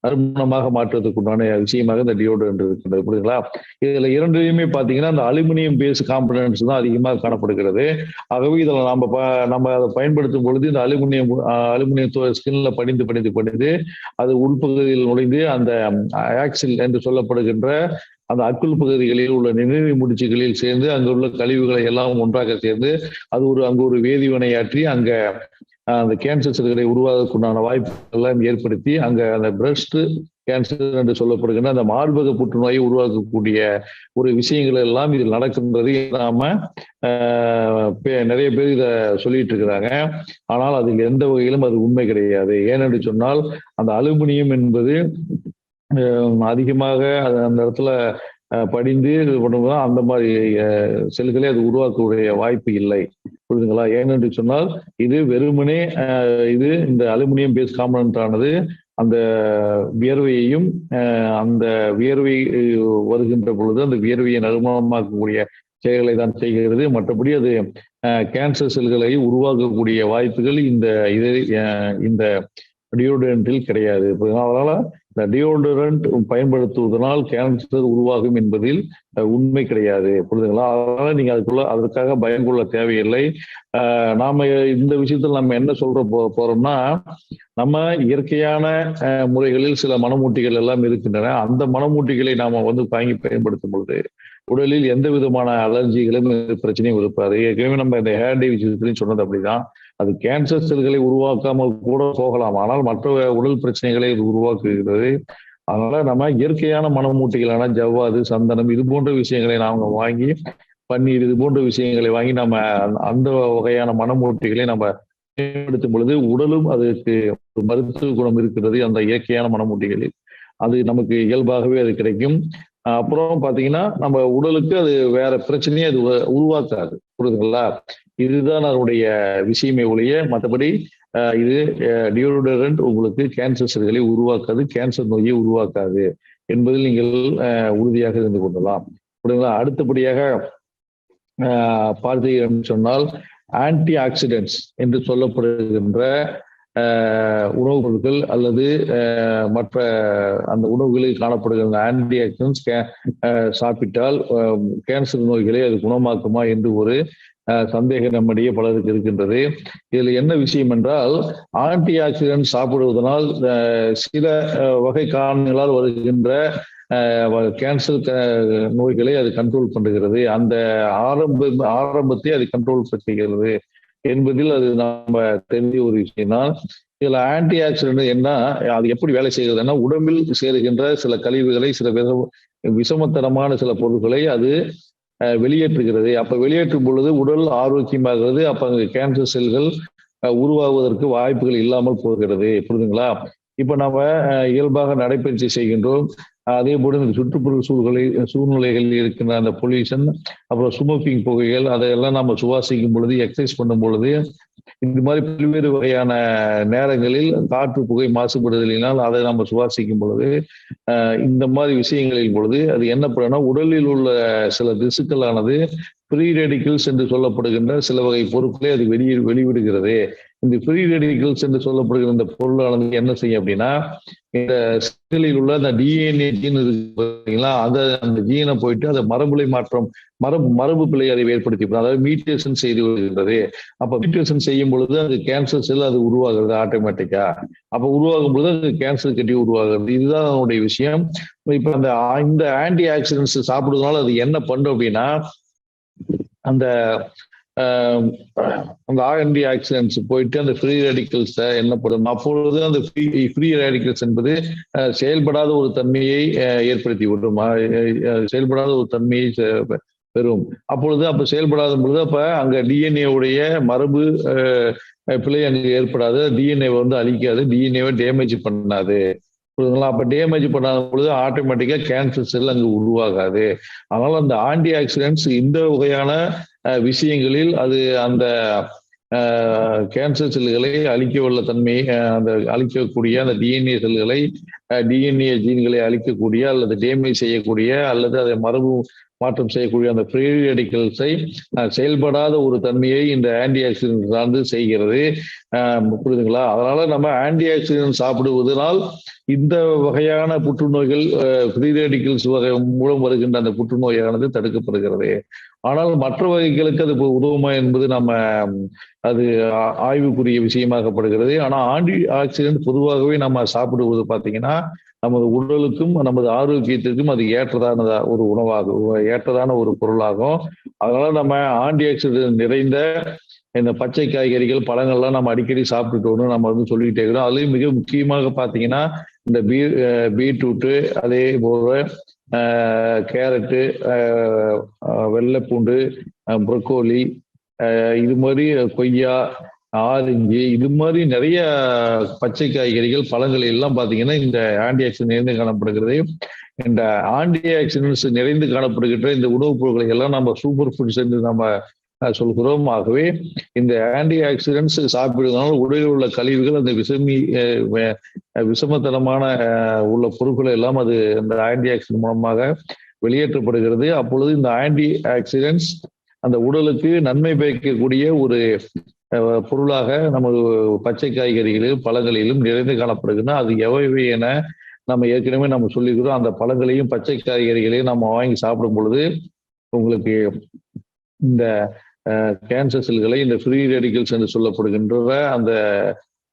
நறுமணமாக மாற்றுவதற்குண்டான விஷயமாக இந்த டியோடரண்ட் இருக்கின்றது. புரியுதுங்களா? இதுல இரண்டுலையுமே பாத்தீங்கன்னா அந்த அலுமினியம் பேஸ் காம்பனன்ட்ஸ் தான் அதிகமாக காணப்படுகிறது. ஆகவே இதில் நம்ம அதை பயன்படுத்தும் பொழுது இந்த அலுமினியம் ஸ்கின்ல படிந்து அது உள்பகுதியில் நுழைந்து அந்த ஆக்சில் என்று சொல்லப்படுகின்ற அந்த அக்குள் பகுதிகளில் உள்ள நினைவு முடிச்சுகளில் சேர்ந்து அங்குள்ள கழிவுகளை எல்லாம் ஒன்றாக சேர்ந்து அது அங்கு ஒரு வேதிவினையாற்றி அங்க அந்த கேன்சர் செல்களை உருவாகக்கூடிய வாய்ப்புகள் எல்லாம் ஏற்படுத்தி அங்க அந்த பிரஸ்ட் கேன்சர் என்று சொல்லப்படுகின்ற அந்த மார்பக புற்றுநோயை உருவாக்கக்கூடிய ஒரு விஷயங்கள் எல்லாம் இதில் நடக்கின்றது. நாம நிறைய பேர் இதை சொல்லிட்டு இருக்கிறாங்க. ஆனால் அதில் எந்த வகையிலும் அது உண்மை கிடையாது. ஏனென்று சொன்னால் அந்த அலுமினியம் என்பது அதிகமாக அந்த இடத்துல படிந்து இது பண்ணும்போது அந்த மாதிரி செல்களை அது உருவாக்கக்கூடிய வாய்ப்பு இல்லை. புரியுதுங்களா? ஏனென்று சொன்னால் இது வெறுமனே இந்த அலுமினியம் பேஸ் காம்பனன்ட் ஆனது அந்த வியர்வையையும் அந்த வியர்வை வருகின்ற பொழுது அந்த வியர்வையை நறுமணமாக்கக்கூடிய செயல்களை தான் செய்கிறது. மற்றபடி அது கேன்சர் செல்களை உருவாக்கக்கூடிய வாய்ப்புகள் இந்த டியோடரண்டில் கிடையாது. அதனால இந்த டியோடரண்ட் பயன்படுத்துவதனால் கேன்சர் உருவாகும் என்பதில் உண்மை கிடையாது. புரியுதுங்களா? அதனால நீங்க அதற்காக பயம் கொள்ள தேவையில்லை. நாம இந்த விஷயத்தில் நம்ம என்ன போறோம்னா, நம்ம இயற்கையான முறைகளில் சில மனமூட்டிகள் எல்லாம் இருக்கின்றன. அந்த மனமூட்டிகளை நாம வந்து வாங்கி பயன்படுத்தும் பொழுது உடலில் எந்த விதமான அலர்ஜிகளும் பிரச்சனையும் இருப்பாது. ஏற்கனவே நம்ம இந்த ஹேர் டே விஷயத்துலையும் சொன்னது அப்படிதான். அது கேன்சர் செல்களை உருவாக்காமல் கூட போகலாம், ஆனால் மற்ற உடல் பிரச்சனைகளை இது உருவாக்குகிறது. அதனால நம்ம இயற்கையான மனமூட்டிகளான ஜவ்வாது, சந்தனம் இது போன்ற விஷயங்களை நாம வாங்கி பன்னீர் இது போன்ற விஷயங்களை வாங்கி நம்ம அந்த வகையான மனமூட்டிகளை நம்ம பயன்படுத்தும் பொழுது உடலும் அதுக்கு மருத்துவ குணம் இருக்கிறது. அந்த இயற்கையான மனமூட்டிகளில் அது நமக்கு இயல்பாகவே அது கிடைக்கும். அப்புறம் பாத்தீங்கன்னா நம்ம உடலுக்கு அது வேற பிரச்சனையே அது உருவாக்காது. புரியுதுங்களா? இதுதான் அதனுடைய விஷயமே ஒழிய மற்றபடி இது டியோடரண்ட் உங்களுக்கு கேன்சர் செல்களை உருவாக்காது, கேன்சர் நோயை உருவாக்காது என்பதில் நீங்கள் உறுதியாக இருந்து கொள்ளலாம். புரியுதுங்களா? அடுத்தபடியாக பார்த்தீங்கன்னு சொன்னால் ஆன்டி ஆக்சிடென்ட்ஸ் என்று சொல்லப்படுகின்ற உணவுப் பொருட்கள் அல்லது மற்ற அந்த உணவுகளில் காணப்படுகின்ற ஆன்டி ஆக்சிடென்ட்ஸ் சாப்பிட்டால் கேன்சர் நோய்களை அது குணமாக்குமா என்று ஒரு சந்தேகம் நம்மிடையே பலருக்கு இருக்கின்றது. இதில் என்ன விஷயம் என்றால், ஆன்டி ஆக்சிடென்ட் சாப்பிடுவதனால் சில வகை காரணங்களால் வருகின்ற கேன்சர் நோய்களை அது கண்ட்ரோல் பண்ணுகிறது. அந்த ஆரம்பத்தை அது கண்ட்ரோல் செய்கிறது என்பதில் அது நம்ம தெரிஞ்ச ஒரு விஷயம் தான். இதுல ஆன்டி ஆக்சிடென்ட் என்ன, அது எப்படி வேலை செய்கிறதுன்னா, உடம்பில் சேருகின்ற சில கழிவுகளை, சில விஷமத்தனமான சில பொருட்களை அது வெளியேற்றுகிறது. அப்ப வெளியேற்றும் பொழுது உடல் ஆரோக்கியமாகிறது. அப்ப அங்க கேன்சர் செல்கள் உருவாகுவதற்கு வாய்ப்புகள் இல்லாமல் போகிறது. புரியுதுங்களா? இப்ப நம்ம இயல்பாக நடைபயிற்சி செய்கின்றோம். அதே போல இந்த சுற்றுப்புற சூழ்நிலைகளில் இருக்கின்ற அந்த பொல்யூஷன், அப்புறம் ஸ்மோக்கிங் புகைகள், அதையெல்லாம் நம்ம சுவாசிக்கும் பொழுது, எக்ஸசைஸ் பண்ணும் பொழுது, இந்த மாதிரி பல்வேறு வகையான நேரங்களில் காற்று புகை மாசுபடுதலினால் அதை நம்ம சுவாசிக்கும் பொழுது, இந்த மாதிரி விஷயங்களின் பொழுது அது என்ன பண்ணுன்னா, உடலில் உள்ள சில திசுக்களானது ஃப்ரீ ரேடிக்கல்ஸ் என்று சொல்லப்படுகின்ற சில வகை பொருட்களை அது வெளிவிடுகிறது. இந்த ஃப்ரீ ரேடிக்கல்ஸ் என்று சொல்லப்படுகிற இந்த பொருளானது என்ன செய்யும் அப்படின்னா, இந்த செல்லில் உள்ள அந்த டிஎன்ஏ ஜீன் இருக்கு பார்த்தீங்களா, அந்த ஜீனை போயிட்டு அதை மரபுலை மாற்றம், மரபு பிழை அதை ஏற்படுத்தி, அதாவது மியூட்டேஷன் செய்து வருகின்றது. அப்ப மியூட்டேஷன் செய்யும் பொழுது அது கேன்சர் செல் அது உருவாகிறது ஆட்டோமேட்டிக்கா. அப்ப உருவாகும் பொழுது அது கேன்சர் கட்டி உருவாகிறது. இதுதான் அதனுடைய விஷயம். இப்ப இந்த ஆன்டி ஆக்சிடென்ட்ஸ் சாப்பிடுறதுனால அது என்ன பண்ணும் அப்படின்னா, அந்த ஆன்டி ஆக்சிடென்ட்ஸ் போயிட்டு அந்த ஃப்ரீ ரேடிக்கல்ஸ் என்ன பண்ணும், அப்பொழுது அந்த ஃப்ரீ ரேடிக்கல்ஸ் என்பது செயல்படாத ஒரு தன்மையை ஏற்படுத்தி விடும், செயல்படாத ஒரு தன்மையை பெறும். அப்ப செயல்படாத பொழுது அப்ப அங்க டிஎன்ஏ உடைய மரபு பிழை அங்கு ஏற்படாது. டிஎன்ஏ வந்து அழிக்காது, டிஎன்ஏவை டேமேஜ் பண்ணாது. அப்ப டேமேஜ் பண்ணாத பொழுது ஆட்டோமேட்டிக்கா கேன்சர் செல் அங்கு உருவாகாது. அதனால அந்த ஆன்டி ஆக்சிடென்ட்ஸ் இந்த வகையான விஷயங்களில் அது அந்த கேன்சர் செல்களை அழிக்கவல்ல தன்மை, அந்த அழிக்கக்கூடிய அந்த டிஎன்ஏ செல்களை, டிஎன்ஏ ஜீன்களை அழிக்கக்கூடிய அல்லது டேமேஜ் செய்யக்கூடிய அல்லது அதை மரபு மாற்றம் செய்யக்கூடிய அந்த ஃப்ரீ ரேடிக்கல்ஸை செயல்படாத ஒரு தன்மையை இந்த ஆன்டி ஆக்சிடென்ட் சார்ந்து செய்கிறது. புரியுதுங்களா? அதனால நம்ம ஆன்டி ஆக்சிடென்ட் சாப்பிடுவதனால் இந்த வகையான புற்றுநோய்கள், ஃப்ரீ ரேடிக்கல்ஸ் வகை மூலம் வருகின்ற அந்த புற்றுநோயானது தடுக்கப்படுகிறது. ஆனால் மற்ற வகைகளுக்கு அது உதவுமா என்பது நம்ம அது ஆய்வுக்குரிய விஷயமாகப்படுகிறது. ஆனா ஆன்டி ஆக்சிடென்ட் பொதுவாகவே நம்ம சாப்பிடுவது பார்த்தீங்கன்னா, நமது உடலுக்கும் நமது ஆரோக்கியத்திற்கும் அது ஏற்றதான ஒரு உணவாகும், ஏற்றதான ஒரு பொருளாகும். அதனால நம்ம ஆன்டி ஆக்சிடென்ட் நிறைந்த இந்த பச்சை காய்கறிகள், பழங்கள்லாம் நம்ம அடிக்கடி சாப்பிட்டுட்டோம்னு நம்ம வந்து சொல்லிக்கிட்டே இருக்கிறோம். அதுலயும் மிக முக்கியமாக பார்த்தீங்கன்னா, இந்த பீட்ரூட்டு, அதே போல கேரட்டு, வெள்ளைப்பூண்டு, புரோக்கோலி, இது மாதிரி கொய்யா, ஆரஞ்சு, இது மாதிரி நிறைய பச்சை காய்கறிகள், பழங்கள் எல்லாம் பார்த்தீங்கன்னா இந்த ஆன்டி ஆக்சிடென்ட் நிறைந்து காணப்படுகிறது. இந்த ஆன்டி ஆக்சிடென்ட்ஸ் நிறைந்து காணப்படுகின்ற இந்த உணவுப் பொருட்களை எல்லாம் நம்ம சூப்பர் ஃபுட்ஸ் என்று நம்ம சொல்கிறோம். ஆகவே இந்த ஆன்டி ஆக்சிடென்ட்ஸ் சாப்பிடுவதனால உடலில் உள்ள கழிவுகள், அந்த விஷமத்தனமான உள்ள பொருட்களை எல்லாம் அது இந்த ஆன்டி ஆக்சிடென்ட் மூலமாக வெளியேற்றப்படுகிறது. அப்பொழுது இந்த ஆன்டி ஆக்சிடென்ட்ஸ் அந்த உடலுக்கு நன்மை பயக்கக்கூடிய ஒரு பொருளாக நமது பச்சை காய்கறிகளிலும் பழங்களிலும் நிறைந்து காணப்படுகிறது. அது எவை என நம்ம ஏற்கனவே நம்ம சொல்லிக்கிறோம். அந்த பழங்களையும் பச்சை காய்கறிகளையும் நம்ம வாங்கி சாப்பிடும் பொழுது உங்களுக்கு இந்த கேன்சர் செல்களை, இந்த ஃப்ரீ ரேடிக்கல்ஸ் என்று சொல்லப்படுகின்ற அந்த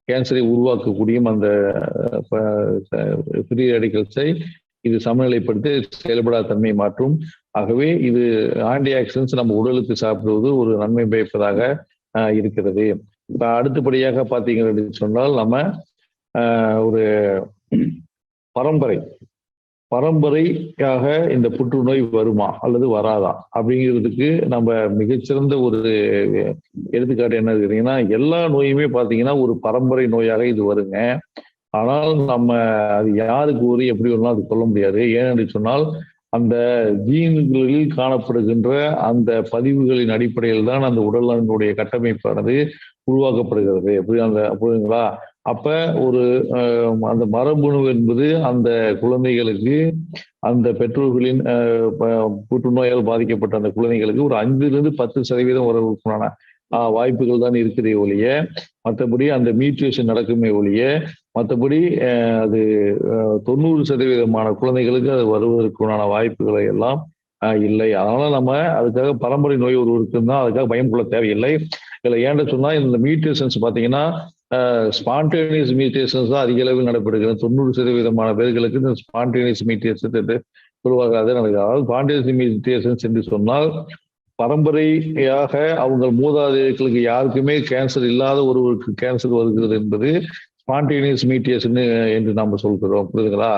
கேன்சரை உருவாக்கக்கூடிய அந்த ஃப்ரீ ரேடிக்கல்ஸை இது சமநிலைப்படுத்தி செயல்படாத தன்மை மாற்றும். ஆகவே இது ஆன்டி ஆக்சிடென்ட்ஸ் நம்ம உடலுக்கு சாப்பிடுவது ஒரு நன்மை பயப்பதாக இருக்கிறது. இப்ப அடுத்தபடியாக பார்த்தீங்கன்னு சொன்னால், நம்ம ஒரு பரம்பரையாக இந்த புற்றுநோய் வருமா அல்லது வராதா அப்படிங்கிறதுக்கு நம்ம மிகச்சிறந்த ஒரு எடுத்துக்காட்டு என்ன இருக்குன்னா, எல்லா நோயுமே பார்த்தீங்கன்னா ஒரு பரம்பரை நோயாக இது வருங்க. ஆனால் நம்ம அது யாருக்கு வரும், எப்படி வரும்னா அது சொல்ல முடியாது. ஏனென்று சொன்னால், அந்த ஜீன்களில் காணப்படுகின்ற அந்த பதிவுகளின் அடிப்படையில் தான் அந்த உடலினுடைய கட்டமைப்பானது உருவாக்கப்படுகிறது. புரியுதுங்களா? அப்ப ஒரு அந்த மரபணு என்பது அந்த குழந்தைகளுக்கு, அந்த பெற்றோர்களின் புற்றுநோயால் பாதிக்கப்பட்ட அந்த குழந்தைகளுக்கு ஒரு 5-10% வரவுக்கான வாய்ப்புகள் தான் இருக்கிறதே ஒழிய, மற்றபடி அந்த மியூட்டேஷன் நடக்குமே ஒழிய, மற்றபடி அது 90% குழந்தைகளுக்கு அது வருவதற்கான வாய்ப்புகளை எல்லாம் இல்லை. அதனால நம்ம அதுக்காக பரம்பரை நோய் ஒரு இருக்குன்னா அதுக்காக பயம் கொள்ள தேவையில்லை. இதுல ஏன்னு சொன்னா இந்த மியூட்டேஷன்ஸ் பார்த்தீங்கன்னா, ஸ்பான்டேனியஸ் மியூட்டேஷன்ஸ் தான் அதிக அளவில் நடைபெறுகிறது. 90% பேர்களுக்கு இந்த ஸ்பான்டேனியஸ் மியூட்டேஷன் என்று சொல்லுவாங்க. அது நடக்குது. அதாவது ஸ்பான்டேனியஸ் மியூட்டேஷன்ஸ் என்று சொன்னால் பரம்பரையாக அவங்க மூதாதையர்களுக்கு யாருக்குமே கேன்சர் இல்லாத ஒருவருக்கு கேன்சர் வருகிறது என்பது ஸ்பான்டேனியஸ் மியூட்டேஷன் என்று நாம சொல்கிறோம். புரியுதுங்களா?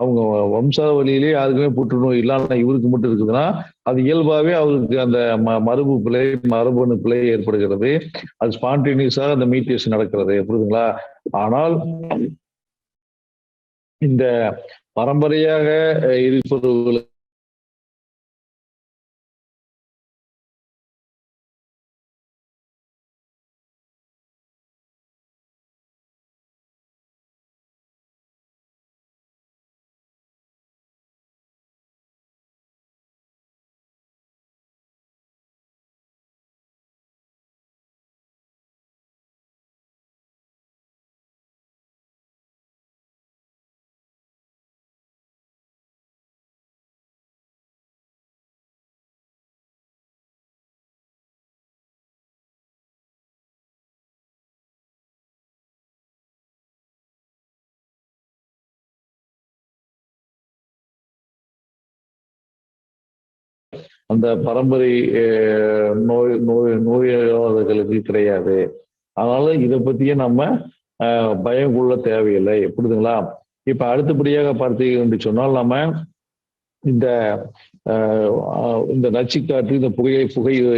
அவங்க வம்சாவளியிலே யாருக்குமே புற்றுநோய் இல்லாம இவருக்கு மட்டும் இருக்குதுன்னா அது இயல்பாவே அவருக்கு அந்த மரபு பிழை மரபணு பிழை ஏற்படுகிறது. அது ஸ்பான்டேனியஸா அந்த மியூட்டேஷன் நடக்கிறது. புரியுதுங்களா? ஆனால் இந்த பரம்பரையாக இருப்பவர்களுக்கு அந்த பரம்பரை நோயாளர்களுக்கு கிடையாது. அதனால இதை பத்தியே நம்ம பயம் கொள்ள தேவையில்லை. புரியுதுங்களா? இப்ப அடுத்தபடியாக பார்த்தீங்க என்று சொன்னால் நம்ம இந்த இந்த நச்சுக்காற்று இந்த புகை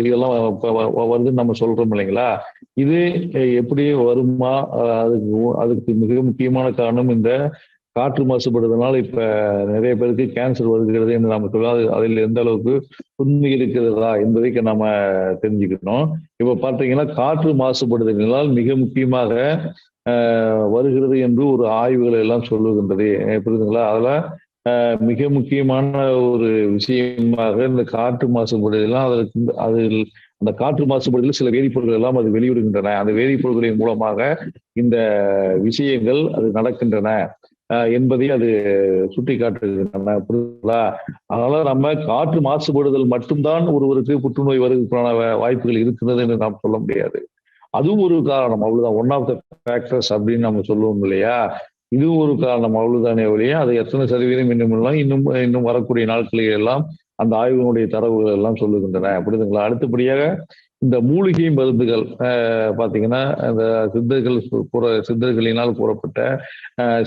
இதெல்லாம் வருதுன்னு நம்ம சொல்றோம் இல்லைங்களா? இது எப்படி வருமா? அதுக்கு மிக முக்கியமான காரணம் இந்த காற்று மாசுபடுறதுனால இப்ப நிறைய பேருக்கு கேன்சர் வருகிறது என்று நாம சொல்லலாம். அதில் எந்த அளவுக்கு உண்மை இருக்கிறதா என்பதை நாம தெரிஞ்சுக்கணும். இப்ப பார்த்தீங்கன்னா காற்று மாசுபடுதலினால் மிக முக்கியமாக வருகிறது என்று ஒரு ஆய்வுகள் எல்லாம் சொல்லுகின்றது. புரியுதுங்களா? அதுல மிக முக்கியமான ஒரு விஷயமாக இந்த காற்று மாசுபடுதலாம் அதில் அந்த காற்று மாசுபடுதலில் சில வேதிப்பொருட்கள் எல்லாம் அது வெளியிடுகின்றன. அந்த வேதிப்பொருட்களின் மூலமாக இந்த விஷயங்கள் அது நடக்கின்றன என்பதை அது சுட்டி காட்டுகின்றன. புரியுதுங்களா? அதனால நம்ம காற்று மாசுபடுதல் மட்டும்தான் ஒருவருக்கு புற்றுநோய் வருவதற்கான வாய்ப்புகள் இருக்கிறது என்று நாம் சொல்ல முடியாது. அதுவும் ஒரு காரணம், அவ்வளவுதான். ஒன் ஆஃப் த ஃபேக்டர்ஸ் அப்படின்னு நம்ம சொல்லுவோம் இல்லையா? இதுவும் ஒரு காரணம், அவ்வளவுதானே ஒழிய அது எத்தனை சதவீதம் இன்னும் வரக்கூடிய நாட்களில் எல்லாம் அந்த ஆய்வினுடைய தரவுகள் எல்லாம் சொல்லுகின்றன. புரியுதுங்களா? அடுத்தபடியாக இந்த மூலிகை மருந்துகள் பாத்தீங்கன்னா இந்த சித்தர்களினால் கூறப்பட்ட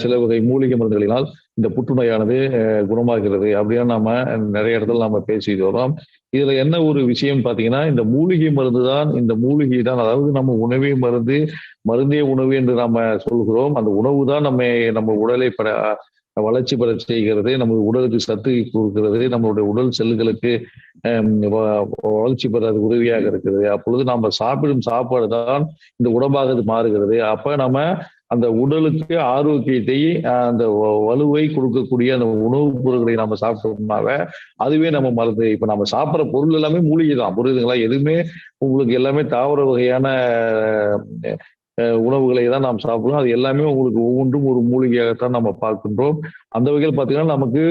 சில வகை மூலிகை மருந்துகளினால் இந்த புற்றுநோயானது குணமாகிறது அப்படின்னு நாம நிறைய இடத்துல நாம பேசிட்டு வரோம். இதுல என்ன ஒரு விஷயம் பாத்தீங்கன்னா இந்த மூலிகை மருந்து தான், இந்த மூலிகை தான், அதாவது நம்ம உணவே மருந்து, மருந்தே உணவு என்று நாம சொல்கிறோம். அந்த உணவு தான் நம்ம உடலை வளர்ச்சி பெற செய்கிறது, நம்ம உடலுக்கு சத்து கொடுக்கிறது, நம்மளுடைய உடல் செல்லுகளுக்கு வளர்ச்சி பெற அது உதவியாக இருக்கிறது. அப்பொழுது நம்ம சாப்பிடும் சாப்பாடு தான் இந்த உடம்பாக அது மாறுகிறது. அப்ப நம்ம அந்த உடலுக்கு ஆரோக்கியத்தை அந்த வலுவை கொடுக்கக்கூடிய அந்த உணவுப் பொருட்களை நம்ம சாப்பிட்டோம்னாவே அதுவே நம்ம மருந்து. இப்ப நம்ம சாப்பிட்ற பொருள் எல்லாமே மூலிகை தான். புரியுதுங்களா? எதுவுமே உங்களுக்கு எல்லாமே தாவர வகையான உணவுகளை தான் நாம் சாப்பிடுறோம். அது எல்லாமே உங்களுக்கு ஒவ்வொன்றும் ஒரு மூலிகையாகத்தான் நம்ம பார்க்கின்றோம். அந்த வகையில் பார்த்தீங்கன்னா நமக்கு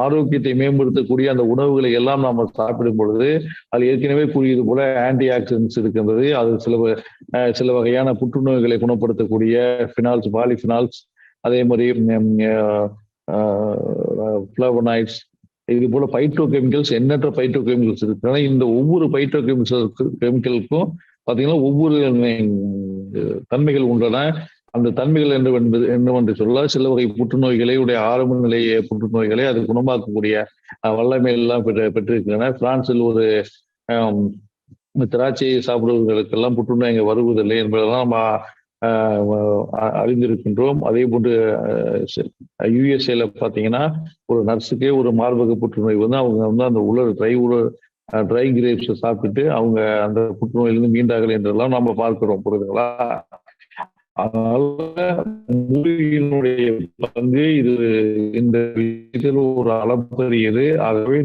ஆரோக்கியத்தை மேம்படுத்தக்கூடிய அந்த உணவுகளை எல்லாம் நாம் சாப்பிடும் பொழுது அது ஏற்கனவே கூறியது போல ஆன்டி ஆக்சிடென்ட்ஸ் இருக்கின்றது. அது சில வகையான புற்றுநோய்களை குணப்படுத்தக்கூடிய ஃபினால்ஸ், பாலிஃபினால்ஸ், அதே மாதிரி ஃப்ளவனாய்ட்ஸ், இது போல பைட்டோ கெமிக்கல்ஸ், எண்ணற்ற பைட்டோ கெமிக்கல்ஸ் இருக்கின்றன. இந்த ஒவ்வொரு பைட்டோ கெமிக்கலுக்கும் பார்த்தீங்கன்னா ஒவ்வொரு தன்மைகள் உண்டன. அந்த தன்மைகள் என்னவென்று சொல்ல சில வகை புற்றுநோய்களை ஆரம்ப நிலைய புற்றுநோய்களை அது குணமாக்கக்கூடிய வல்லமை எல்லாம் பெற்றிருக்கின்றன. பிரான்சில் ஒரு திராட்சையை சாப்பிடுவதற்கெல்லாம் புற்றுநோய் அங்கே வருவதில்லை என்பதெல்லாம் நம்ம அறிந்திருக்கின்றோம். அதே போன்று யுஎஸ்ஏல பார்த்தீங்கன்னா ஒரு நர்ஸுக்கே ஒரு மார்பக புற்றுநோய் வந்து அவங்க வந்து அந்த ட்ரை கிரேப்ஸ் சாப்பிட்டு அவங்க அந்த புற்றுநோயிலிருந்து மீண்டார்கள் என்றெல்லாம் நம்ம பார்க்கிறோம். புரியுதுங்களா? அதனால மூலிகையினுடைய பங்கு இது இந்த விஷயத்தில் ஒரு அளப்பரியது. ஆகவே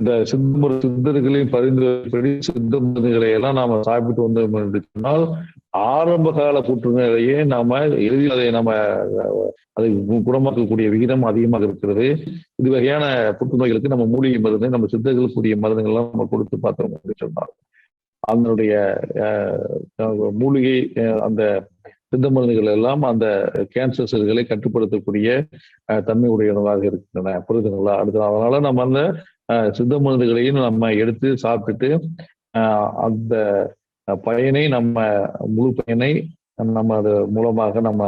இந்த சித்தர்களின் பரிந்துரைப்படி சித்த மருந்துகளை எல்லாம் நாம சாப்பிட்டு வந்தோம் என்று சொன்னால் ஆரம்ப கால புற்றுநோயிலேயே நாம எளிதில் அதை நம்ம அதை குணமாக்கக்கூடிய விகிதம் அதிகமாக இருக்கிறது. இது வகையான புற்றுநோய்களுக்கு நம்ம மூலிகை மருந்து, நம்ம சித்தர்கள் கூடிய மருந்துகள்லாம் நம்ம கொடுத்து பார்த்தோம் அப்படின்னு சொன்னாங்க. அதனுடைய மூலிகை அந்த சித்த மருந்துகள் எல்லாம் அந்த கேன்சர் செல்களை கட்டுப்படுத்தக்கூடிய தன்மை உடையனவாக இருக்கின்றன. புரிதுங்களா? அடுத்து அதனால நம்ம அந்த சித்த மருந்துகளையும் நம்ம எடுத்து சாப்பிட்டுட்டு அந்த பயனை நம்ம முழு பயனை நம்ம அது மூலமாக நம்ம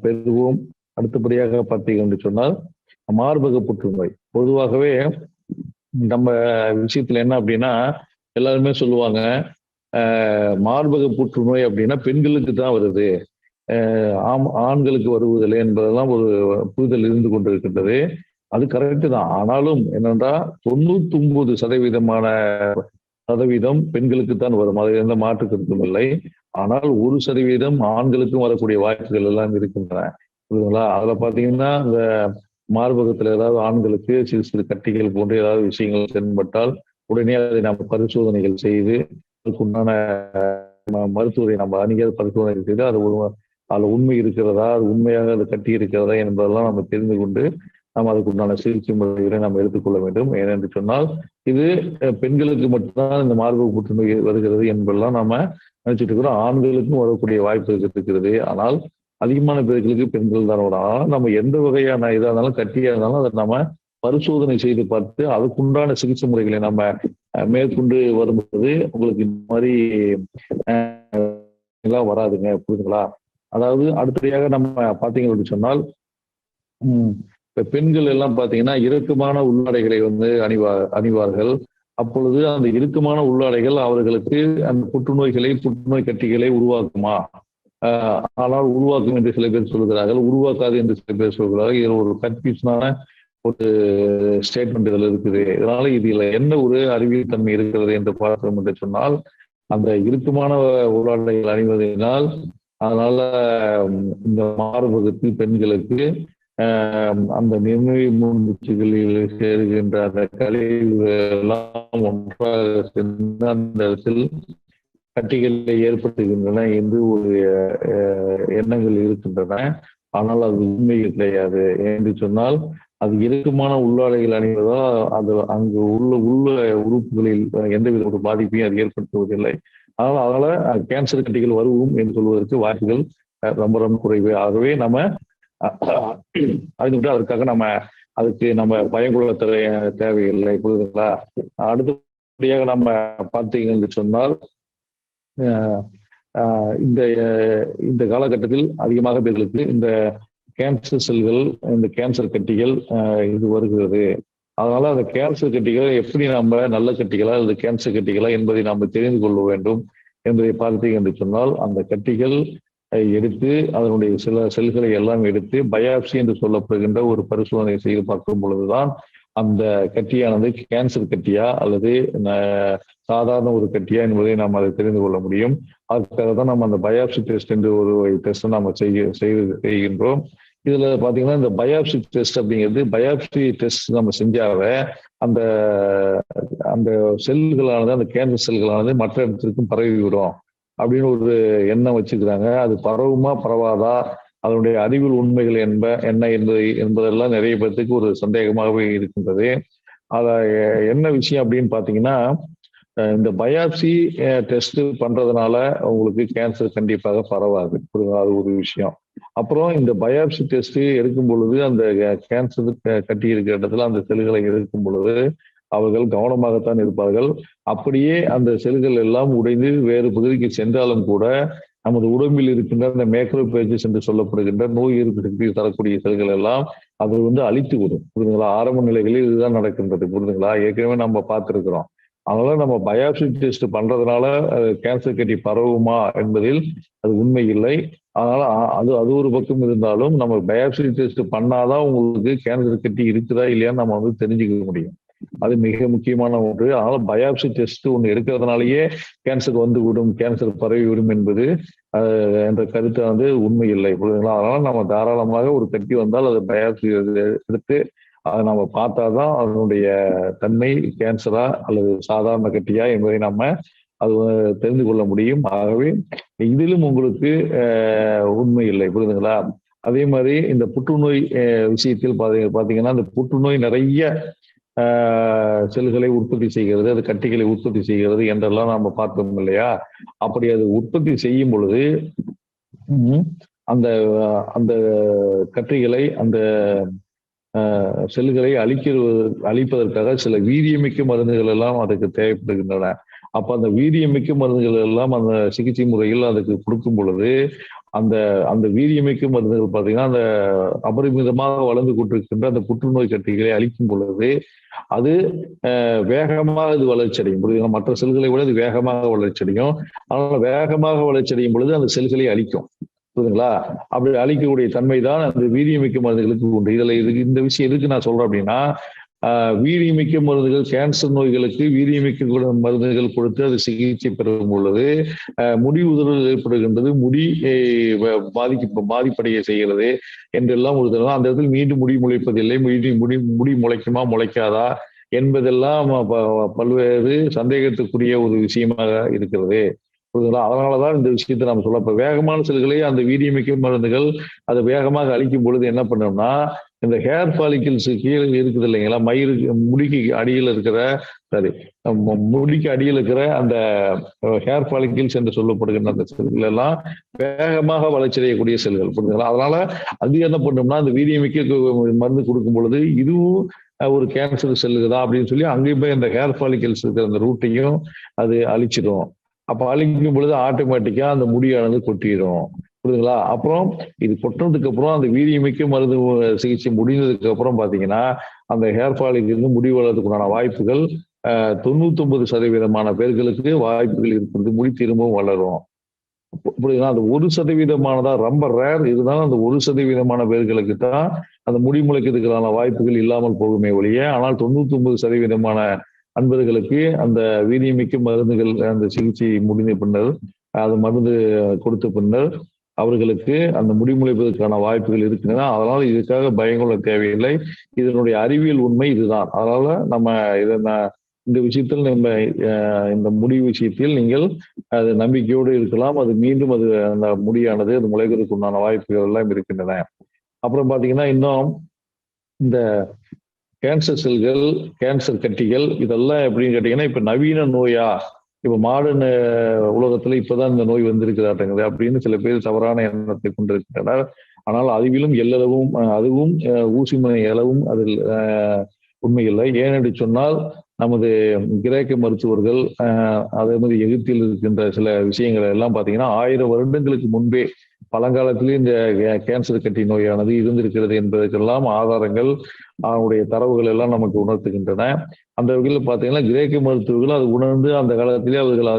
பெறுவோம். அடுத்தபடியாக பார்த்தீங்க என்று சொன்னால் மார்பக புற்றுநோய். பொதுவாகவே நம்ம விஷயத்துல என்ன அப்படின்னா எல்லாருமே சொல்லுவாங்க மார்பக புற்றுநோய் அப்படின்னா பெண்களுக்கு தான் வருது, ஆண்களுக்கு வருவதில்லை என்பதெல்லாம் ஒரு புரிதல் இருந்து கொண்டிருக்கின்றது. அது கரெக்டு தான். ஆனாலும் என்னென்றா 99% பெண்களுக்கு தான் வரும். அது எந்த மாற்று கருத்தும் இல்லை. ஆனால் 1% ஆண்களுக்கும் வரக்கூடிய வாய்ப்புகள் எல்லாம் இருக்கின்றன. புரியுதுங்களா? அதுல பாத்தீங்கன்னா இந்த மார்பகத்துல ஏதாவது ஆண்களுக்கு சிறு சிறு கட்டிகள் போன்ற ஏதாவது விஷயங்கள் தென்பட்டால் உடனே அதை நம்ம பரிசோதனைகள் செய்து அதுக்குண்டான மருத்துவரை நம்ம அணுகிய பரிசோதனை செய்து அதுல உண்மை இருக்கிறதா, அது உண்மையாக அது கட்டி இருக்கிறதா என்பதெல்லாம் நம்ம தெரிந்து கொண்டு நம்ம அதுக்குண்டான சிகிச்சை முறைகளை நம்ம எடுத்துக்கொள்ள வேண்டும். ஏனென்று சொன்னால் இது பெண்களுக்கு மட்டும்தான் இந்த மார்பக புற்றுநோய் வருகிறது என்பதெல்லாம் நம்ம நினைச்சிட்டு இருக்கிறோம். ஆண்களுக்கும் வரக்கூடிய வாய்ப்பு இருக்கிறது. ஆனால் அதிகமான பேர்களுக்கு பெண்கள் தான் வரும். ஆனால் நம்ம எந்த வகையான இதாக இருந்தாலும் கட்டியா இருந்தாலும் அதை நம்ம பரிசோதனை செய்து பார்த்து அதுக்குண்டான சிகிச்சை முறைகளை நம்ம மேற்கொண்டு வரும்போது உங்களுக்கு இந்த மாதிரி எல்லாம் வராதுங்க. புரியுதுங்களா? அதாவது அடுத்தபடியாக நம்ம பார்த்தீங்க அப்படின்னு சொன்னால் இப்ப பெண்கள் எல்லாம் பார்த்தீங்கன்னா இறுக்கமான உள்ளாடைகளை அணிவார்கள். அப்பொழுது அந்த இறுக்கமான உள்ளாடைகள் அவர்களுக்கு அந்த புற்றுநோய் கட்டிகளை உருவாக்குமா? ஆனால் உருவாக்கும் என்று சில பேர் சொல்கிறார்கள், உருவாக்காது என்று சில பேர் சொல்கிறார்கள். இது ஒரு கன்ஃபியூஷனான ஒரு ஸ்டேட்மெண்ட் இதில் இருக்குது. இதனால இதுல என்ன ஒரு அறிவியல் தன்மை இருக்கிறது என்று பார்த்தோம் என்று சொன்னால் அந்த இறுக்கமான உள்ளாடைகள் அணிவதனால் அதனால இந்த மார்பகத்தில் பெண்களுக்கு அந்த நிர்ணய மூச்சுகளில் சேருகின்ற அந்த கழிவு எல்லாம் ஒன்றாக சேர்ந்து அந்த இடத்தில் கட்டிகளை ஏற்படுத்துகின்றன என்று ஒரு எண்ணங்கள் இருக்கின்றன. ஆனால் அது உண்மை கிடையாது. என்று சொன்னால் அது இறுக்கமான உள்ளாடைகள் அணிவதால் அது அங்கு உள்ள உறுப்புகளில் எந்தவித ஒரு பாதிப்பையும் அது ஏற்படுத்துவதில்லை. அதனால கேன்சர் கட்டிகள் வருவோம் என்று சொல்வதற்கு வாய்ப்புகள் ரொம்ப ரொம்ப குறைவு. ஆகவே நம்ம அதற்காக அதுக்கு நம்ம பயங்கொள்ள தேவையில்லை. புரியுதுங்களா? அடுத்தபடியாக நம்ம பார்த்தீங்கன்னு சொன்னால் இந்த காலகட்டத்தில் அதிகமாக பேர்களுக்கு இந்த கேன்சர் செல்கள், இந்த கேன்சர் கட்டிகள் இது வருகிறது. அதனால அந்த கேன்சர் கட்டிகளை எப்படி நம்ம நல்ல கட்டிகளா அல்லது கேன்சர் கட்டிகளா என்பதை நாம் தெரிந்து கொள்ள வேண்டும் என்பதை பார்த்தீங்க என்று சொன்னால் அந்த கட்டிகள் எடுத்து அதனுடைய சில செல்களை எல்லாம் எடுத்து பயாப்சி என்று சொல்லப்படுகின்ற ஒரு பரிசோதனை செய்து பார்க்கும் பொழுதுதான் அந்த கட்டியானது கேன்சர் கட்டியா அல்லது சாதாரண ஒரு கட்டியா என்பதை நாம் அதை தெரிந்து கொள்ள முடியும். அதுக்காக தான் நம்ம அந்த பயாப்சி டெஸ்ட் என்று ஒரு டெஸ்ட் நம்ம செய்கின்றோம். இதுல பாத்தீங்கன்னா இந்த பயாப்சி டெஸ்ட் அப்படிங்கிறது பயாப்சி டெஸ்ட் நம்ம செஞ்சாவே அந்த அந்த செல்களானது அந்த கேன்சர் செல்களானது மற்ற இடத்திற்கும் பரவிவிடும் அப்படின்னு ஒரு எண்ணம் வச்சுக்கிறாங்க. அது பரவுமா பரவாதா, அதனுடைய அறிவியல் உண்மைகள் என்ன என்பதெல்லாம் நிறைய பேர்த்துக்கு ஒரு சந்தேகமாகவே இருக்கின்றது. என்ன விஷயம் அப்படின்னு பாத்தீங்கன்னா இந்த பயாப்சி டெஸ்ட் பண்றதுனால உங்களுக்கு கேன்சர் கண்டிப்பாக பரவாது. அது ஒரு விஷயம். அப்புறம் இந்த பயாப்சி டெஸ்ட் எடுக்கும் பொழுது அந்த கேன்சர் கட்டி இருக்கிற இடத்துல அந்த செல்களை எடுக்கும் பொழுது அவர்கள் கவனமாகத்தான் இருப்பார்கள். அப்படியே அந்த செல்கள் எல்லாம் உடைந்து வேறு பகுதிக்கு சென்றாலும் கூட நமது உடம்பில் இருக்கின்ற அந்த மேக்ரோபேஜஸ் என்று சொல்லப்படுகின்ற நோய் எதிர்ப்பு சக்தி தரக்கூடிய செல்கள் எல்லாம் அது அழித்து விடும். புரியுதுங்களா? ஆரம்ப நிலைகளில் இதுதான் நடக்கின்றது. புரியுதுங்களா? ஏற்கனவே நம்ம பார்த்திருக்கிறோம். அதனால நம்ம பயாப்சி டெஸ்ட் பண்றதுனால கேன்சர் கட்டி பரவுமா என்பதில் அது உண்மை இல்லை. அதனால அது ஒரு பக்கம் இருந்தாலும் நம்ம பயாப்சி டெஸ்ட் பண்ணாதான் உங்களுக்கு கேன்சர் கட்டி இருக்குதா இல்லையான்னு நம்ம தெரிஞ்சுக்க முடியும். அது மிக முக்கியமான ஒன்று. அதனால பயாப்சி டெஸ்ட் ஒன்று எடுக்கிறதுனாலயே கேன்சர் விடும், கேன்சர் பரவி விடும் என்பது என்ற கருத்து உண்மை இல்லை. புரியுதுங்களா? அதனால நம்ம தாராளமாக ஒரு கட்டி வந்தால் அதை பயாப்சி எடுத்து அதை நம்ம பார்த்தாதான் அதனுடைய தன்மை கேன்சரா அல்லது சாதாரண கட்டியா என்பதை நம்ம அது தெரிந்து கொள்ள முடியும். ஆகவே இதிலும் உங்களுக்கு உண்மை இல்லை, புரியுதுங்களா? அதே மாதிரி இந்த புற்றுநோய் விஷயத்தில் பாத்தீங்கன்னா, இந்த புற்றுநோய் நிறைய செல்களை உற்பத்தி செய்கிறது, அது கட்டிகளை உற்பத்தி செய்கிறது என்றெல்லாம் நாம பார்த்தோம் இல்லையா? அப்படி அது உற்பத்தி செய்யும் பொழுது அந்த அந்த கட்டிகளை, அந்த செல்களை அழிப்பதற்காக சில வீரியமிக்க மருந்துகள் எல்லாம் அதுக்கு தேவைப்படுகின்றன. அப்ப அந்த வீரியமிக்க மருந்துகள் எல்லாம் அந்த சிகிச்சை முறையில் அதுக்கு கொடுக்கும் பொழுது அந்த அந்த வீரியமிக்க மருந்துகள் பார்த்தீங்கன்னா, அந்த அபரிமிதமாக வளர்ந்து கொண்டிருக்கின்ற அந்த புற்றுநோய் கட்டிகளை அழிக்கும் பொழுது அது வேகமாக இது வளர்ச்சி அடையும். புரியுதுங்களா? மற்ற செல்களை விட அது வேகமாக வளர்ச்சி அடையும். அதனால வேகமாக வளர்ச்சி அடையும் பொழுது அந்த செல்களை அழிக்கும். புரியுதுங்களா? அப்படி அழிக்கக்கூடிய தன்மை தான் அந்த வீரியமிக்க மருந்துகளுக்கு உண்டு. இதுல இந்த விஷயம் எதுக்கு நான் சொல்றேன் அப்படின்னா, வீரியமிக்க மருந்துகள் கேன்சர் நோய்களுக்கு வீரியமிக்க மருந்துகள் கொடுத்து அது சிகிச்சை பெறும் பொழுது முடி உதிர்வு ஏற்படுகின்றது, முடி பாதிப்படைய செய்கிறது என்றெல்லாம் ஒரு அந்த இடத்தில் மீண்டும் முடி முளைப்பதில்லை, முடி முளைக்குமா முளைக்காதா என்பதெல்லாம் பல்வேறு சந்தேகத்துக்குரிய ஒரு விஷயமாக இருக்கிறது. அதனாலதான் இந்த விஷயத்தை நம்ம சொல்ல, இப்ப வேகமான செல்களை அந்த வீரியமிக்க மருந்துகள் அதை வேகமாக அழிக்கும் பொழுது என்ன பண்ணோம்னா, இந்த ஹேர் ஃபாலிக்கிள்ஸ் கீழே இருக்குது இல்லைங்களா, முடிக்கு அடியில் இருக்கிற முடிக்கு அடியில் இருக்கிற அந்த ஹேர் ஃபாலிக்கிள்ஸ் என்று சொல்லப்படுகின்ற அந்த செல்கள் எல்லாம் வேகமாக வளர்ச்சி அடையக்கூடிய செல்கள், புரியுதுங்களா? அதனால அது என்ன பண்ணோம்னா, அந்த வீரியமிக்க மருந்து கொடுக்கும் பொழுது இதுவும் ஒரு கேன்சர் செல்லுக்கு தான் அப்படின்னு சொல்லி அங்கேயும் போய் அந்த ஹேர் ஃபாலிக்கிள்ஸ் இருக்கிற அந்த ரூட்டையும் அது அழிச்சிடும். அப்ப அழிக்கும் பொழுது ஆட்டோமேட்டிக்கா அந்த முடியானது கொட்டிடும், புரியுதுங்களா? அப்புறம் இது கொட்டினதுக்கு அப்புறம் அந்த வீரியமிக்க மருந்து சிகிச்சை முடிந்ததுக்கு அப்புறம் பாத்தீங்கன்னா அந்த ஹேர் ஃபாலில் இருந்து முடி வளர்றதுக்குண்டான வாய்ப்புகள் 99% பேர்களுக்கு வாய்ப்புகள் இருக்கிறது, முடி திரும்பவும் வளரும். புரியுதுங்களா? அந்த 1% ரொம்ப ரேர், இருந்தாலும் அந்த 1% பேர்களுக்கு தான் அந்த முடி முளைக்கிறதுக்கான வாய்ப்புகள் இல்லாமல் போகுமே ஒழிய, ஆனால் 99% அன்பர்களுக்கு அந்த வீரியமிக்க மருந்துகள் அந்த சிகிச்சை முடிந்த பின்னர், அது மருந்து கொடுத்த பின்னர் அவர்களுக்கு அந்த முடிமுளைப்பதற்கான வாய்ப்புகள் இருக்கின்றன. அதனால இதுக்காக பயங்கொள்ள தேவையில்லை. இதனுடைய அறிவியல் உண்மை இதுதான். அதனால நம்ம இந்த விஷயத்தில் நம்ம இந்த முடிவு விஷயத்தில் நீங்கள் அது நம்பிக்கையோடு இருக்கலாம். அது மீண்டும் அது அந்த முடியானது அது முளைக்கிறதுக்கு உண்டான வாய்ப்புகள் எல்லாம் இருக்கின்றன. அப்புறம் பாத்தீங்கன்னா இன்னும் இந்த கேன்சர் செல்கள், கேன்சர் கட்டிகள் இதெல்லாம் எப்படின்னு கேட்டீங்கன்னா, இப்ப நவீன நோயா, இப்ப மாடர்ன் உலகத்துல இப்பதான் இந்த நோய் வந்திருக்கிறாட்டுங்குது அப்படின்னு சில பேர் தவறான எண்ணத்தை கொண்டிருக்கின்றனர். ஆனால் அறிவிலும் எல்லளவும் அதுவும் ஊசிமனை அளவும் அதில் உண்மையில்லை. ஏனென்று சொன்னால் நமது கிரேக்க மருத்துவர்கள் அதே மாதிரி எகிப்தில் இருக்கின்ற சில விஷயங்கள் எல்லாம் பார்த்தீங்கன்னா 1000 வருடங்களுக்கு முன்பே பழங்காலத்திலே இந்த கேன்சர் கட்டி நோயானது இருந்திருக்கிறது என்பதற்கெல்லாம் ஆதாரங்கள் அவனுடைய தரவுகள் எல்லாம் நமக்கு உணர்த்துகின்றன. அந்த வகையில் பார்த்தீங்கன்னா கிரேக்க மருத்துவர்கள் அது உணர்ந்து அந்த காலத்திலே அவர்கள்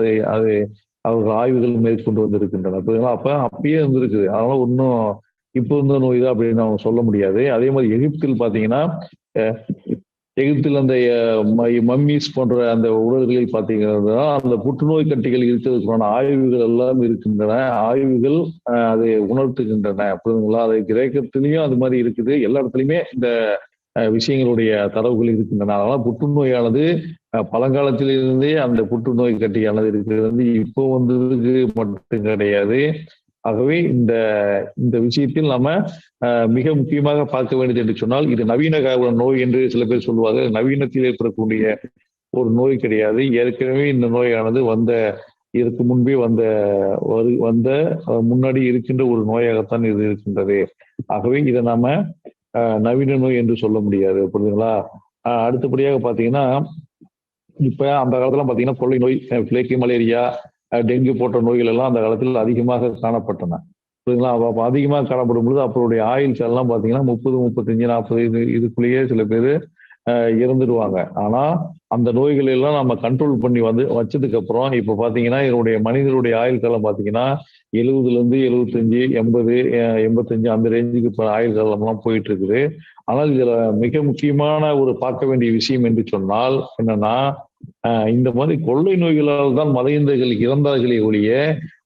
ஆய்வுகள் மேற்கொண்டு வந்திருக்கின்றனர். அப்ப அப்பயே இருந்திருக்குது. அதனால ஒன்றும் இப்போ இருந்த நோய் தான் அப்படின்னு அவங்க சொல்ல முடியாது. அதே மாதிரி எகிப்தில் பார்த்தீங்கன்னா எகிப்தில் அந்த மம்மிஸ் போன்ற அந்த உடல்களில் பார்த்தீங்கன்னா அந்த புற்றுநோய் கட்டிகள் இருக்கிறதுக்கான ஆய்வுகள் எல்லாம் இருக்கின்றன. ஆய்வுகள் அதை உணர்த்துகின்றன, புரியுதுங்களா? அது கிரேக்கத்திலையும் அது மாதிரி இருக்குது. எல்லா இடத்துலையுமே இந்த விஷயங்களுடைய தரவுகள் இருக்கின்றன. அதனால புற்றுநோயானது பழங்காலத்திலிருந்தே அந்த புற்றுநோய் கட்டியானது இருக்கிறது, இப்போ வந்ததுக்கு மட்டும் கிடையாது. ஆகவே இந்த விஷயத்தில் நம்ம மிக முக்கியமாக பார்க்க வேண்டியது என்று சொன்னால், இது நவீன நோய் என்று சில பேர் சொல்லுவார்கள். நவீனத்தில் ஏற்படக்கூடிய ஒரு நோய் கிடையாது. ஏற்கனவே இந்த நோயானது இதற்கு முன்பே வந்த முன்னாடி இருக்கின்ற ஒரு நோயாகத்தான் இது இருக்கின்றது. ஆகவே இதை நாம நவீன நோய் என்று சொல்ல முடியாது, புரியுதுங்களா? அடுத்தபடியாக பாத்தீங்கன்னா இப்ப அந்த காலத்துல பாத்தீங்கன்னா கொள்ளை நோய், பிளேக்கு, மலேரியா, டெங்கு போன்ற நோய்கள் எல்லாம் அந்த காலத்தில் அதிகமாக காணப்பட்டன, புரியுதுங்களா? அப்ப அதிகமாக காணப்படும் பொழுது அவருடைய ஆயுள் எல்லாம் பாத்தீங்கன்னா 30, 35, 40 இதுக்குள்ளேயே சில பேர் இறந்துடுவாங்க. ஆனா அந்த நோய்கள் எல்லாம் நம்ம கண்ட்ரோல் பண்ணி வச்சதுக்கு அப்புறம் இப்ப பாத்தீங்கன்னா இதனுடைய மனிதனுடைய ஆயுள் காலம் பாத்தீங்கன்னா 70ல இருந்து 75, 80, 85 அந்த ரேஞ்சுக்கு இப்ப ஆயுள் காலம் எல்லாம் போயிட்டு இருக்குது. ஆனால் இதுல மிக முக்கியமான ஒரு பார்க்க வேண்டிய விஷயம் என்று சொன்னால் என்னன்னா, இந்த மாதிரி கொள்ளை நோய்களால் தான் மத இந்துகள் இறந்தார்களே ஒழிய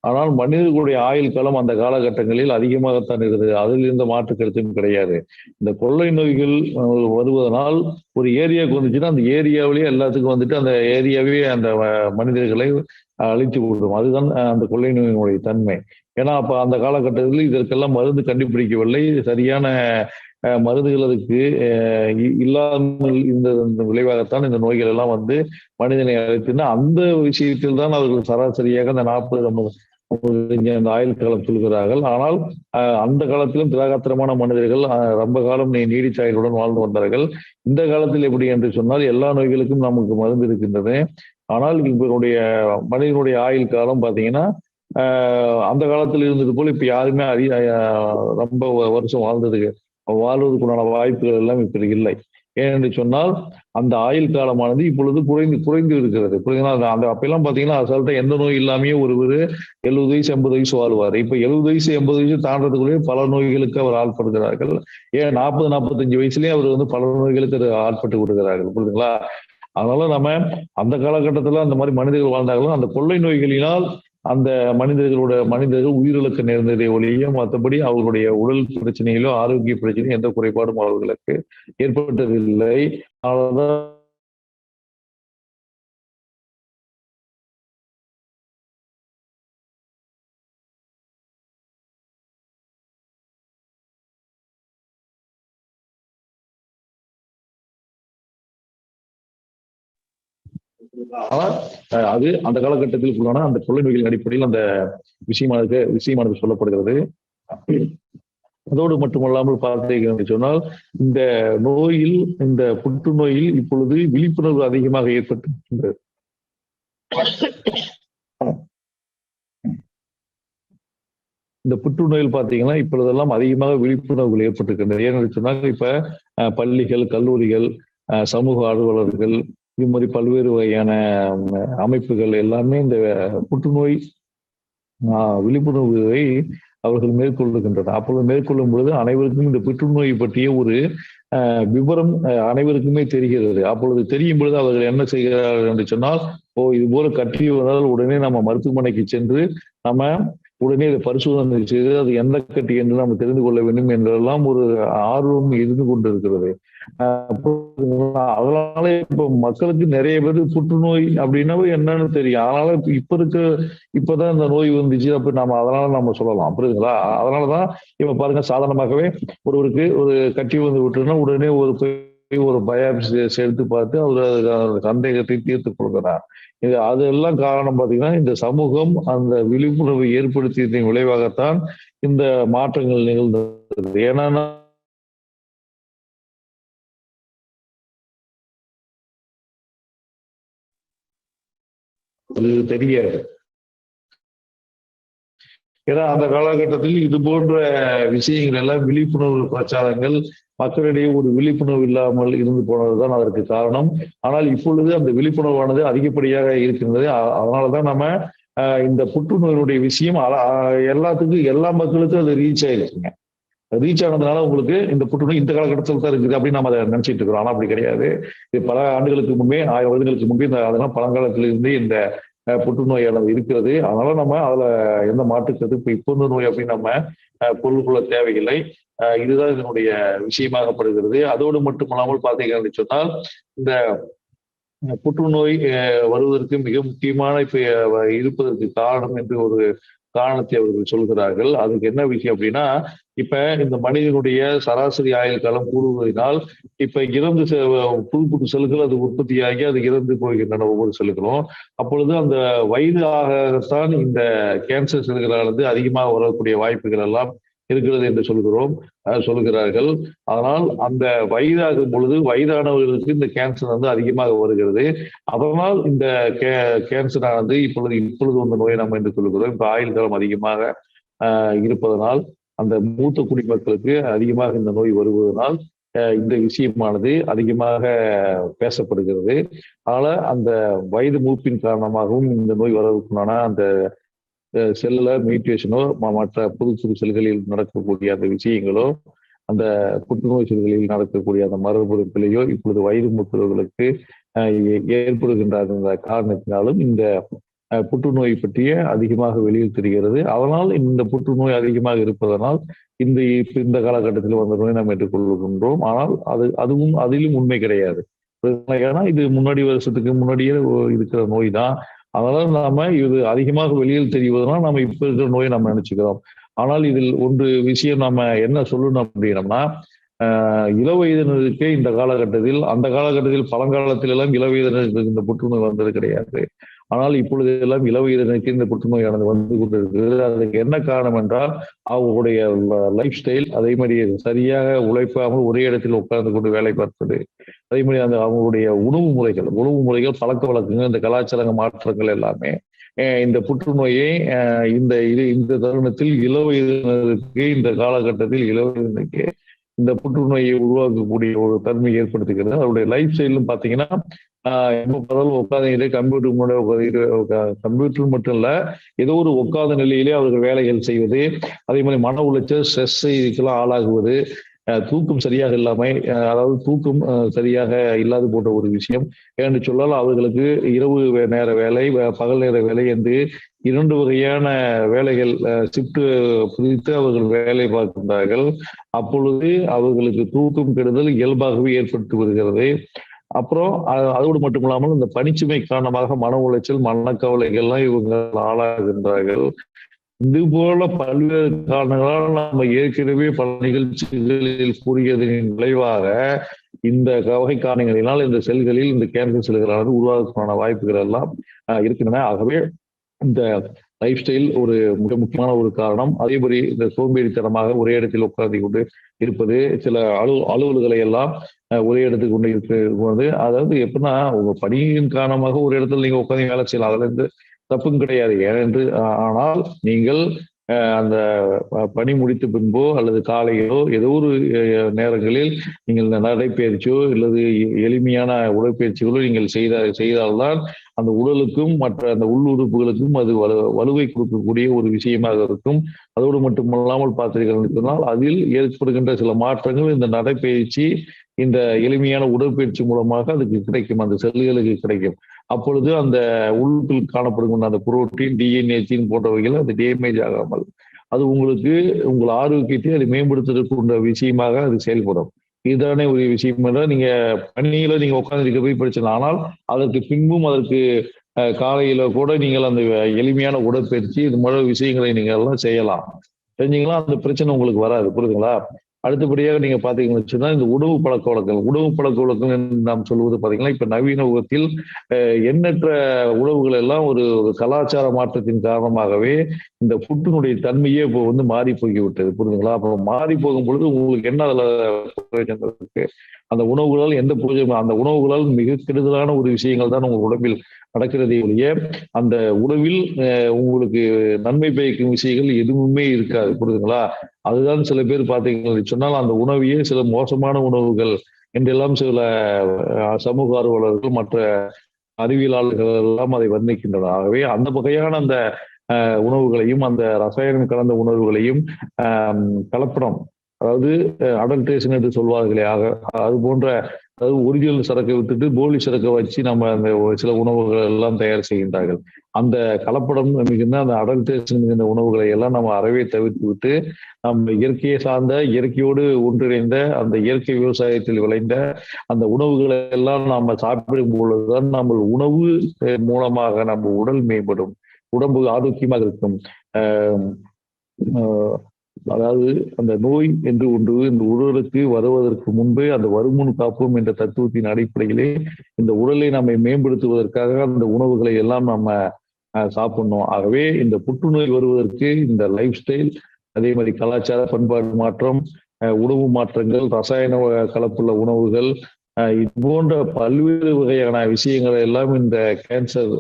ஆனால் மனிதர்களுடைய ஆயுள் காலம் அந்த காலகட்டங்களில் அதிகமாகத்தான் இருக்குது. அதில் எந்த மாற்று கருத்தும் கிடையாது. இந்த கொள்ளை நோய்கள் வருவதனால் ஒரு ஏரியாவுக்கு வந்துச்சுன்னா அந்த ஏரியாவிலேயே எல்லாத்துக்கும் வந்துட்டு அந்த ஏரியாவே அந்த மனிதர்களை அழித்து விடும். அதுதான் அந்த கொள்ளை நோயினுடைய தன்மை. ஏன்னா அப்ப அந்த காலகட்டத்தில் இதற்கெல்லாம் மருந்து கண்டுபிடிக்கவில்லை. சரியான மருந்துகள் அதுக்கு இல்லாமல் இருந்த விளைவாகத்தான் இந்த நோய்கள் எல்லாம் வந்து மனிதனை அழைத்துன்னா அந்த விஷயத்தில் தான் அவர்கள் சராசரியாக அந்த 40-50 அந்த ஆயுள் காலம் சொல்கிறார்கள். ஆனால் அந்த காலத்திலும் திராகாத்திரமான மனிதர்கள் ரொம்ப காலம் நீடித்த ஆயுளுடன் வாழ்ந்து வந்தார்கள். இந்த காலத்தில் எப்படி என்று சொன்னால் எல்லா நோய்களுக்கும் நமக்கு மருந்து இருக்கின்றது. ஆனால் இவருடைய மனிதனுடைய ஆயுள் காலம் பார்த்தீங்கன்னா அந்த காலத்தில் இருந்தது போல இப்ப யாருமே ரொம்ப வருஷம் வாழ்வதற்குண்டான வாய்ப்புகள் எல்லாம் இப்ப இல்லை. ஏனென்று சொன்னால் அந்த ஆயுள் காலமானது இப்பொழுது குறைந்து இருக்கிறது. அந்த அப்பெல்லாம் பாத்தீங்கன்னா அசால்ட்டா எந்த நோய் இல்லாமையே ஒருவர் 70 வயசு 80 வயசு வாழ்வார். இப்ப 70 வயசு 80 வயசு தாண்டதுக்குள்ளேயே பல நோய்களுக்கு அவர் ஆட்படுகிறார்கள். ஏன் 40-45 வயசுலயே அவர் வந்து பல நோய்களுக்கு ஆட்பட்டு விடுகிறார்கள். புரியுதுங்களா? அதனால நம்ம அந்த காலகட்டத்துல அந்த மாதிரி மனிதர்கள் வாழ்ந்தாலும் அந்த கொள்ளை நோய்களினால் அந்த மனிதர்கள் உயிரிழக்க நேர்ந்ததை ஒழிய மற்றபடி அவர்களுடைய உடல் பிரச்சனையிலோ ஆரோக்கிய பிரச்சனையோ எந்த குறைபாடும் அவர்களுக்கு ஏற்பட்டதில்லை. அதனாலதான் அது அந்த காலகட்டத்தில் அந்த கொள்ளை நோய்களின் அடிப்படையில் அந்த விஷயமானது சொல்லப்படுகிறது. அதோடு மட்டுமல்லாமல் பார்த்தீர்கள் சொன்னால் இந்த நோயில் இந்த புற்றுநோயில் இப்பொழுது விழிப்புணர்வு அதிகமாக ஏற்பட்டிருக்கின்றது. இந்த புற்றுநோயில் பார்த்தீங்கன்னா இப்பொழுதெல்லாம் அதிகமாக விழிப்புணர்வுகள் ஏற்பட்டிருக்கின்றது. ஏன்னு சொன்னாங்க இப்ப பள்ளிகள், கல்லூரிகள், சமூக ஆர்வலர்கள் இது மாதிரி பல்வேறு வகையான அமைப்புகள் எல்லாமே இந்த புற்றுநோய் விழிப்புணர்வை அவர்கள் மேற்கொள்ளுகின்றனர். அப்பொழுது மேற்கொள்ளும் பொழுது அனைவருக்கும் இந்த புற்றுநோய் பற்றிய ஒரு விவரம் அனைவருக்குமே தெரிகிறது. அப்பொழுது தெரியும் பொழுது அவர்கள் என்ன செய்கிறார்கள் என்று சொன்னால், இது போல கட்டி வந்தால் உடனே நம்ம மருத்துவமனைக்கு சென்று நம்ம உடனே இதை பரிசோதனை செய்து அது எந்த கட்டி என்று நம்ம தெரிந்து கொள்ள வேண்டும் என்றெல்லாம் ஒரு ஆர்வம் இருந்து கொண்டிருக்கிறது. அதனால இப்ப மக்களுக்கு நிறைய பேர் புற்றுநோய் அப்படின்னாவே என்னன்னு தெரியும். அதனால இப்பதான் இந்த நோய் வந்துச்சு அப்ப அதனால நம்ம சொல்லலாம். புரியுதுங்களா? அதனாலதான் இப்ப பாருங்க சாதாரணமாகவே ஒருவருக்கு ஒரு கட்டி வந்து விட்டுருன்னா உடனே ஒரு பயாப்சி எடுத்து பார்த்து அவர் சந்தேகத்தை தீர்த்துக் கொள்கிறார். அதெல்லாம் காரணம் பாத்தீங்கன்னா இந்த சமூகம் அந்த விழிப்புணர்வை ஏற்படுத்தியதன் விளைவாகத்தான் இந்த மாற்றங்கள் நிகழ்ந்தது. ஏன்னா தெரியாது. ஏன்னா அந்த காலகட்டத்தில் இது போன்ற விஷயங்கள் எல்லாம் விழிப்புணர்வு பிரச்சாரங்கள் மக்களிடையே ஒரு விழிப்புணர்வு இல்லாமல் இருந்து போனதுதான் அதற்கு காரணம். ஆனால் இப்பொழுது அந்த விழிப்புணர்வானது அதிகப்படியாக இருக்கின்றது. அதனாலதான் நம்ம இந்த புற்றுநோயினுடைய விஷயம் எல்லாத்துக்கும் எல்லா மக்களுக்கும் அது ரீச் ஆயிருக்குங்க. ரீச் ஆனதுனால உங்களுக்கு இந்த புற்றுநோய் இந்த காலகட்டத்தில் தான் இருக்குது அப்படின்னு நம்ம அதை நினைச்சிட்டு இருக்கிறோம். ஆனா அப்படி கிடையாது. இது பல ஆண்டுகளுக்கு முன்பே 1000 வருடங்களுக்கு முன்பே அதெல்லாம் பழங்காலத்திலிருந்து இந்த புற்றுநோயானது இருக்கிறது. அதனால நம்ம அதுல எந்த மாற்றுக்கிறது இப்ப நோய் அப்படின்னு நம்ம பொருள் கொள்ள தேவையில்லை. இதுதான் இதனுடைய விஷயமாகப்படுகிறது. அதோடு மட்டுமல்லாமல் பார்த்தீங்கன்னு சொன்னால் இந்த புற்றுநோய் வருவதற்கு மிக முக்கியமான இப்ப இருப்பதற்கு காரணம் என்று ஒரு காரணத்தை அவர்கள் சொல்கிறார்கள். அதுக்கு என்ன விஷயம் அப்படின்னா இப்ப இந்த மனிதனுடைய சராசரி ஆயுள் காலம் கூடுவதனால் இப்ப இறந்து புது செல்கள் அது உற்பத்தியாகி அது இறந்து போகின்றன ஒவ்வொரு செல்களும். அப்பொழுது அந்த வயது ஆகத்தான் இந்த கேன்சர் செல்களானது அதிகமாக வரக்கூடிய வாய்ப்புகள் எல்லாம் இருக்கிறது என்று சொல்கிறார்கள். அதனால் அந்த வயதாகும் பொழுது வயதானவர்களுக்கு இந்த கேன்சர் வந்து அதிகமாக வருகிறது. அதனால் இந்த கேன்சரானது இப்பொழுது இந்த நோயை நம்ம என்று சொல்கிறோம். இப்ப ஆயுள் காலம் அதிகமாக இருப்பதனால் அந்த மூத்த குடிமக்களுக்கு அதிகமாக இந்த நோய் வருவதனால் இந்த விஷயமானது அதிகமாக பேசப்படுகிறது. அதனால அந்த வயது மூப்பின் காரணமாகவும் இந்த நோய் வரவுக்குண்டான அந்த செல்லுலர் மியூட்டேஷனோ மற்ற புது செல்களில் நடக்கக்கூடிய அந்த விஷயங்களோ அந்த புற்றுநோய் செல்களில் நடக்கக்கூடிய அந்த மரபணு பிழையோ இப்பொழுது வயது மூத்தவர்களுக்கு ஏற்படுகின்ற அந்த காரணத்தினாலும் இந்த புற்றுநோய் பற்றிய அதிகமாக வெளியில் தெரிகிறது. அதனால் இந்த புற்றுநோய் அதிகமாக இருப்பதனால் இந்த காலகட்டத்தில் வந்த நோய் நாம் ஏற்றுக்கொள்கின்றோம். ஆனால் அதிலும் உண்மை கிடையாது. ஏன்னா இது முன்னாடி வருஷத்துக்கு முன்னாடியே இருக்கிற நோய் தான். அதனால நாம இது அதிகமாக வெளியில் தெரிவதனால் நம்ம இப்ப இருக்கிற நோயை நம்ம நினைச்சுக்கிறோம். ஆனால் இதில் ஒன்று விஷயம் நாம என்ன சொல்லணும் அப்படின்னம்னா, இளவயதினருக்கு இந்த காலகட்டத்தில், அந்த காலகட்டத்தில் பழங்காலத்தில் எல்லாம் இளவயதினருக்கு இந்த புற்றுநோய் வந்தது கிடையாது. ஆனால் இப்பொழுது எல்லாம் இளவயதினருக்கு இந்த புற்றுநோயானது வந்து கொண்டிருக்கிறது. அதுக்கு என்ன காரணம் என்றால் அவங்களுடைய லைஃப் ஸ்டைல், அதே மாதிரி சரியாக உழைப்பாமல் ஒரே இடத்தில் உட்கார்ந்து கொண்டு வேலை பார்ப்பது, அதே மாதிரி அவங்களுடைய உணவு முறைகள், பழக்க வழக்கங்கள், இந்த கலாச்சார மாற்றங்கள் எல்லாமே இந்த புற்றுநோயை இந்த தருணத்தில் இளவயதினருக்கு, இந்த காலகட்டத்தில் இளவயதினருக்கு இந்த புற்றுநோயை உருவாக்கக்கூடிய ஒரு தன்மை ஏற்படுத்துகிறது. அவருடைய லைஃப் ஸ்டைலும் பாத்தீங்கன்னா உட்காந்து கம்ப்யூட்டர் முன்னாடி கம்ப்யூட்டர் மட்டும் இல்ல, ஏதோ ஒரு உட்காத நிலையிலே அவர்கள் வேலைகள் செய்வது, அதே மாதிரி மன உளைச்சல், ஸ்ட்ரெஸ் இதுக்கெல்லாம் ஆளாகுவது, தூக்கம் சரியாக இல்லாம, அதாவது தூக்கம் சரியாக இல்லாது போன்ற ஒரு விஷயம். ஏன்னு சொன்னால் அவர்களுக்கு இரவு நேர வேலை, பகல் நேர வேலை என்று 2 வகையான வேலைகள் ஷிப்ட் பிரித்து அவர்கள் வேலை பார்க்கின்றார்கள். அப்பொழுது அவர்களுக்கு தூக்கம் கெடுதல் இயல்பாகவே ஏற்பட்டு வருகிறது. அப்புறம் அதோடு மட்டுமில்லாமல் இந்த பணிச்சுமை காரணமாக மன உளைச்சல், மனக்கவலைகள்லாம் இவங்க ஆளாகின்றார்கள். இது போல பல்வேறு காரணங்களால் நம்ம ஏற்கனவே பல நிகழ்ச்சிகளில் கூறியதன் விளைவாக இந்த வகை காரணங்களினால் இந்த செல்களில் இந்த கேன்சர் செல்களானது உருவாக்குவதற்கான வாய்ப்புகள் எல்லாம் இருக்கின்றன. ஆகவே இந்த லைஃப் ஸ்டைல் ஒரு மிக முக்கியமான ஒரு காரணம். அதேபடி இந்த சோம்பேறித்தனமாக ஒரே இடத்தில் உட்கார்ந்து கொண்டு இருப்பது, சில அலுவல்களை எல்லாம் ஒரே இடத்துக்கு கொண்டு இருக்கிறது. அதாவது எப்படின்னா, உங்க பணியின் காரணமாக ஒரு இடத்துல நீங்க உட்காந்து வேலை செய்யலாம், அதுல இருந்து தப்பும் கிடையாது. ஏனென்று ஆனால் நீங்கள் அந்த பணி முடித்த பின்போ அல்லது காலையிலோ ஏதோ ஒரு நேரங்களில் நீங்கள் நடைப்பயிற்சியோ அல்லது எளிமையான உடற்பயிற்சிகளோ நீங்கள் செய்தால்தான் அந்த உடலுக்கும் மற்ற அந்த உள்ளுறுப்புகளுக்கும் அது வலுவை கொடுக்கக்கூடிய ஒரு விஷயமாக இருக்கும். அதோடு மட்டுமல்லாமல் பார்த்தீர்கள் சொன்னால் அதில் ஏற்படுகின்ற சில மாற்றங்கள் இந்த நடைப்பயிற்சி, இந்த எளிமையான உடற்பயிற்சி மூலமாக அதுக்கு கிடைக்கும், அந்த செல்களுக்கு கிடைக்கும். அப்பொழுது அந்த உள்ளுக்குள் காணப்படுகின்ற அந்த புரோட்டீன், டிஎன்ஏ, ஜீன் போன்றவைகள் அது டேமேஜ் ஆகாமல் அது உங்களுக்கு உங்கள் ஆரோக்கியத்தை அது மேம்படுத்துவதற்கு விஷயமாக அது செயல்படும். இதுதானே ஒரு விஷயம். நீங்க பணியில நீங்க உட்கார்ந்து இருக்க போய் பிரச்சனை. ஆனால் அதற்கு பின்பும் அதற்கு காலையில கூட நீங்கள் அந்த எளிமையான உடற்பயிற்சி இது மாதிரி விஷயங்களை நீங்க எல்லாம் செய்யலாம். செஞ்சீங்களா அந்த பிரச்சனை உங்களுக்கு வராது. புரியுதுங்களா? அடுத்தபடியாக நீங்க பாத்தீங்கன்னு சொன்னா இந்த உணவு பழக்க வழக்கம் என்று நாம் சொல்வது பாத்தீங்கன்னா, இப்ப நவீன உலகத்தில் எண்ணற்ற உணவுகள் எல்லாம் ஒரு கலாச்சார மாற்றத்தின் காரணமாகவே இந்த புற்றினுடைய தன்மையே இப்போ வந்து மாறி போய்விட்டது. புரியுதுங்களா? அப்ப மாறி போகும் பொழுது உங்களுக்கு என்ன அதுல பிரயோஜனம் இருக்கு? அந்த உணவுகளால் எந்த பிரயோஜனம்? அந்த உணவுகளால் மிக கெடுதலான ஒரு விஷயங்கள் தான் உங்க உடம்பில் நடக்கிறதே ஒழிய அந்த உணவில் உங்களுக்கு நன்மை பயக்கும் விஷயங்கள் எதுவுமே இருக்காது. புரியுதுங்களா? அதுதான் சில பேர் பார்த்தீங்கன்னு சொன்னால் அந்த உணவையே சில மோசமான உணவுகள் என்றெல்லாம் சில சமூக ஆர்வலர்கள், மற்ற அறிவியலாளர்கள் எல்லாம் அதை வர்ணிக்கின்றனர். ஆகவே அந்த வகையான அந்த உணவுகளையும், அந்த ரசாயனம் கலந்த உணவுகளையும், கலப்படம், அதாவது அடல்ட்ரேஷன் என்று சொல்வார்களே, அது போன்ற, அதாவது ஒரிஜினல் சரக்கை விட்டுட்டு போலி சரக்கை வச்சு நம்ம அந்த சில உணவுகள் எல்லாம் தயார் செய்கின்றார்கள். அந்த கலப்படம் மிகுந்த அந்த அடல்ட்ரேஷன் மிகுந்த உணவுகளை எல்லாம் நம்ம அறவே தவிர்த்து விட்டு நம்ம இயற்கையை சார்ந்த, இயற்கையோடு ஒன்றிணைந்த, அந்த இயற்கை விவசாயத்தில் விளைந்த அந்த உணவுகளை எல்லாம் நம்ம சாப்பிடும் பொழுதுதான் நம்ம உணவு மூலமாக நம்ம உடல் மேம்படும், உடம்பு ஆரோக்கியமாக இருக்கும். அதாவது அந்த நோய் என்று ஒன்று இந்த உடலுக்கு வருவதற்கு முன்பே அந்த வருமுன் காப்போம் என்ற தத்துவத்தின் அடிப்படையிலே இந்த உடலை நம்மை மேம்படுத்துவதற்காக அந்த உணவுகளை எல்லாம் நம்ம சாப்பிடணும். ஆகவே இந்த புற்றுநோய் வருவதற்கு இந்த லைஃப் ஸ்டைல், அதே மாதிரி கலாச்சார பண்பாடு மாற்றம், உணவு மாற்றங்கள், ரசாயன கலப்புள்ள உணவுகள், இது போன்ற பல்வேறு வகையான விஷயங்களை எல்லாம் இந்த கேன்சர்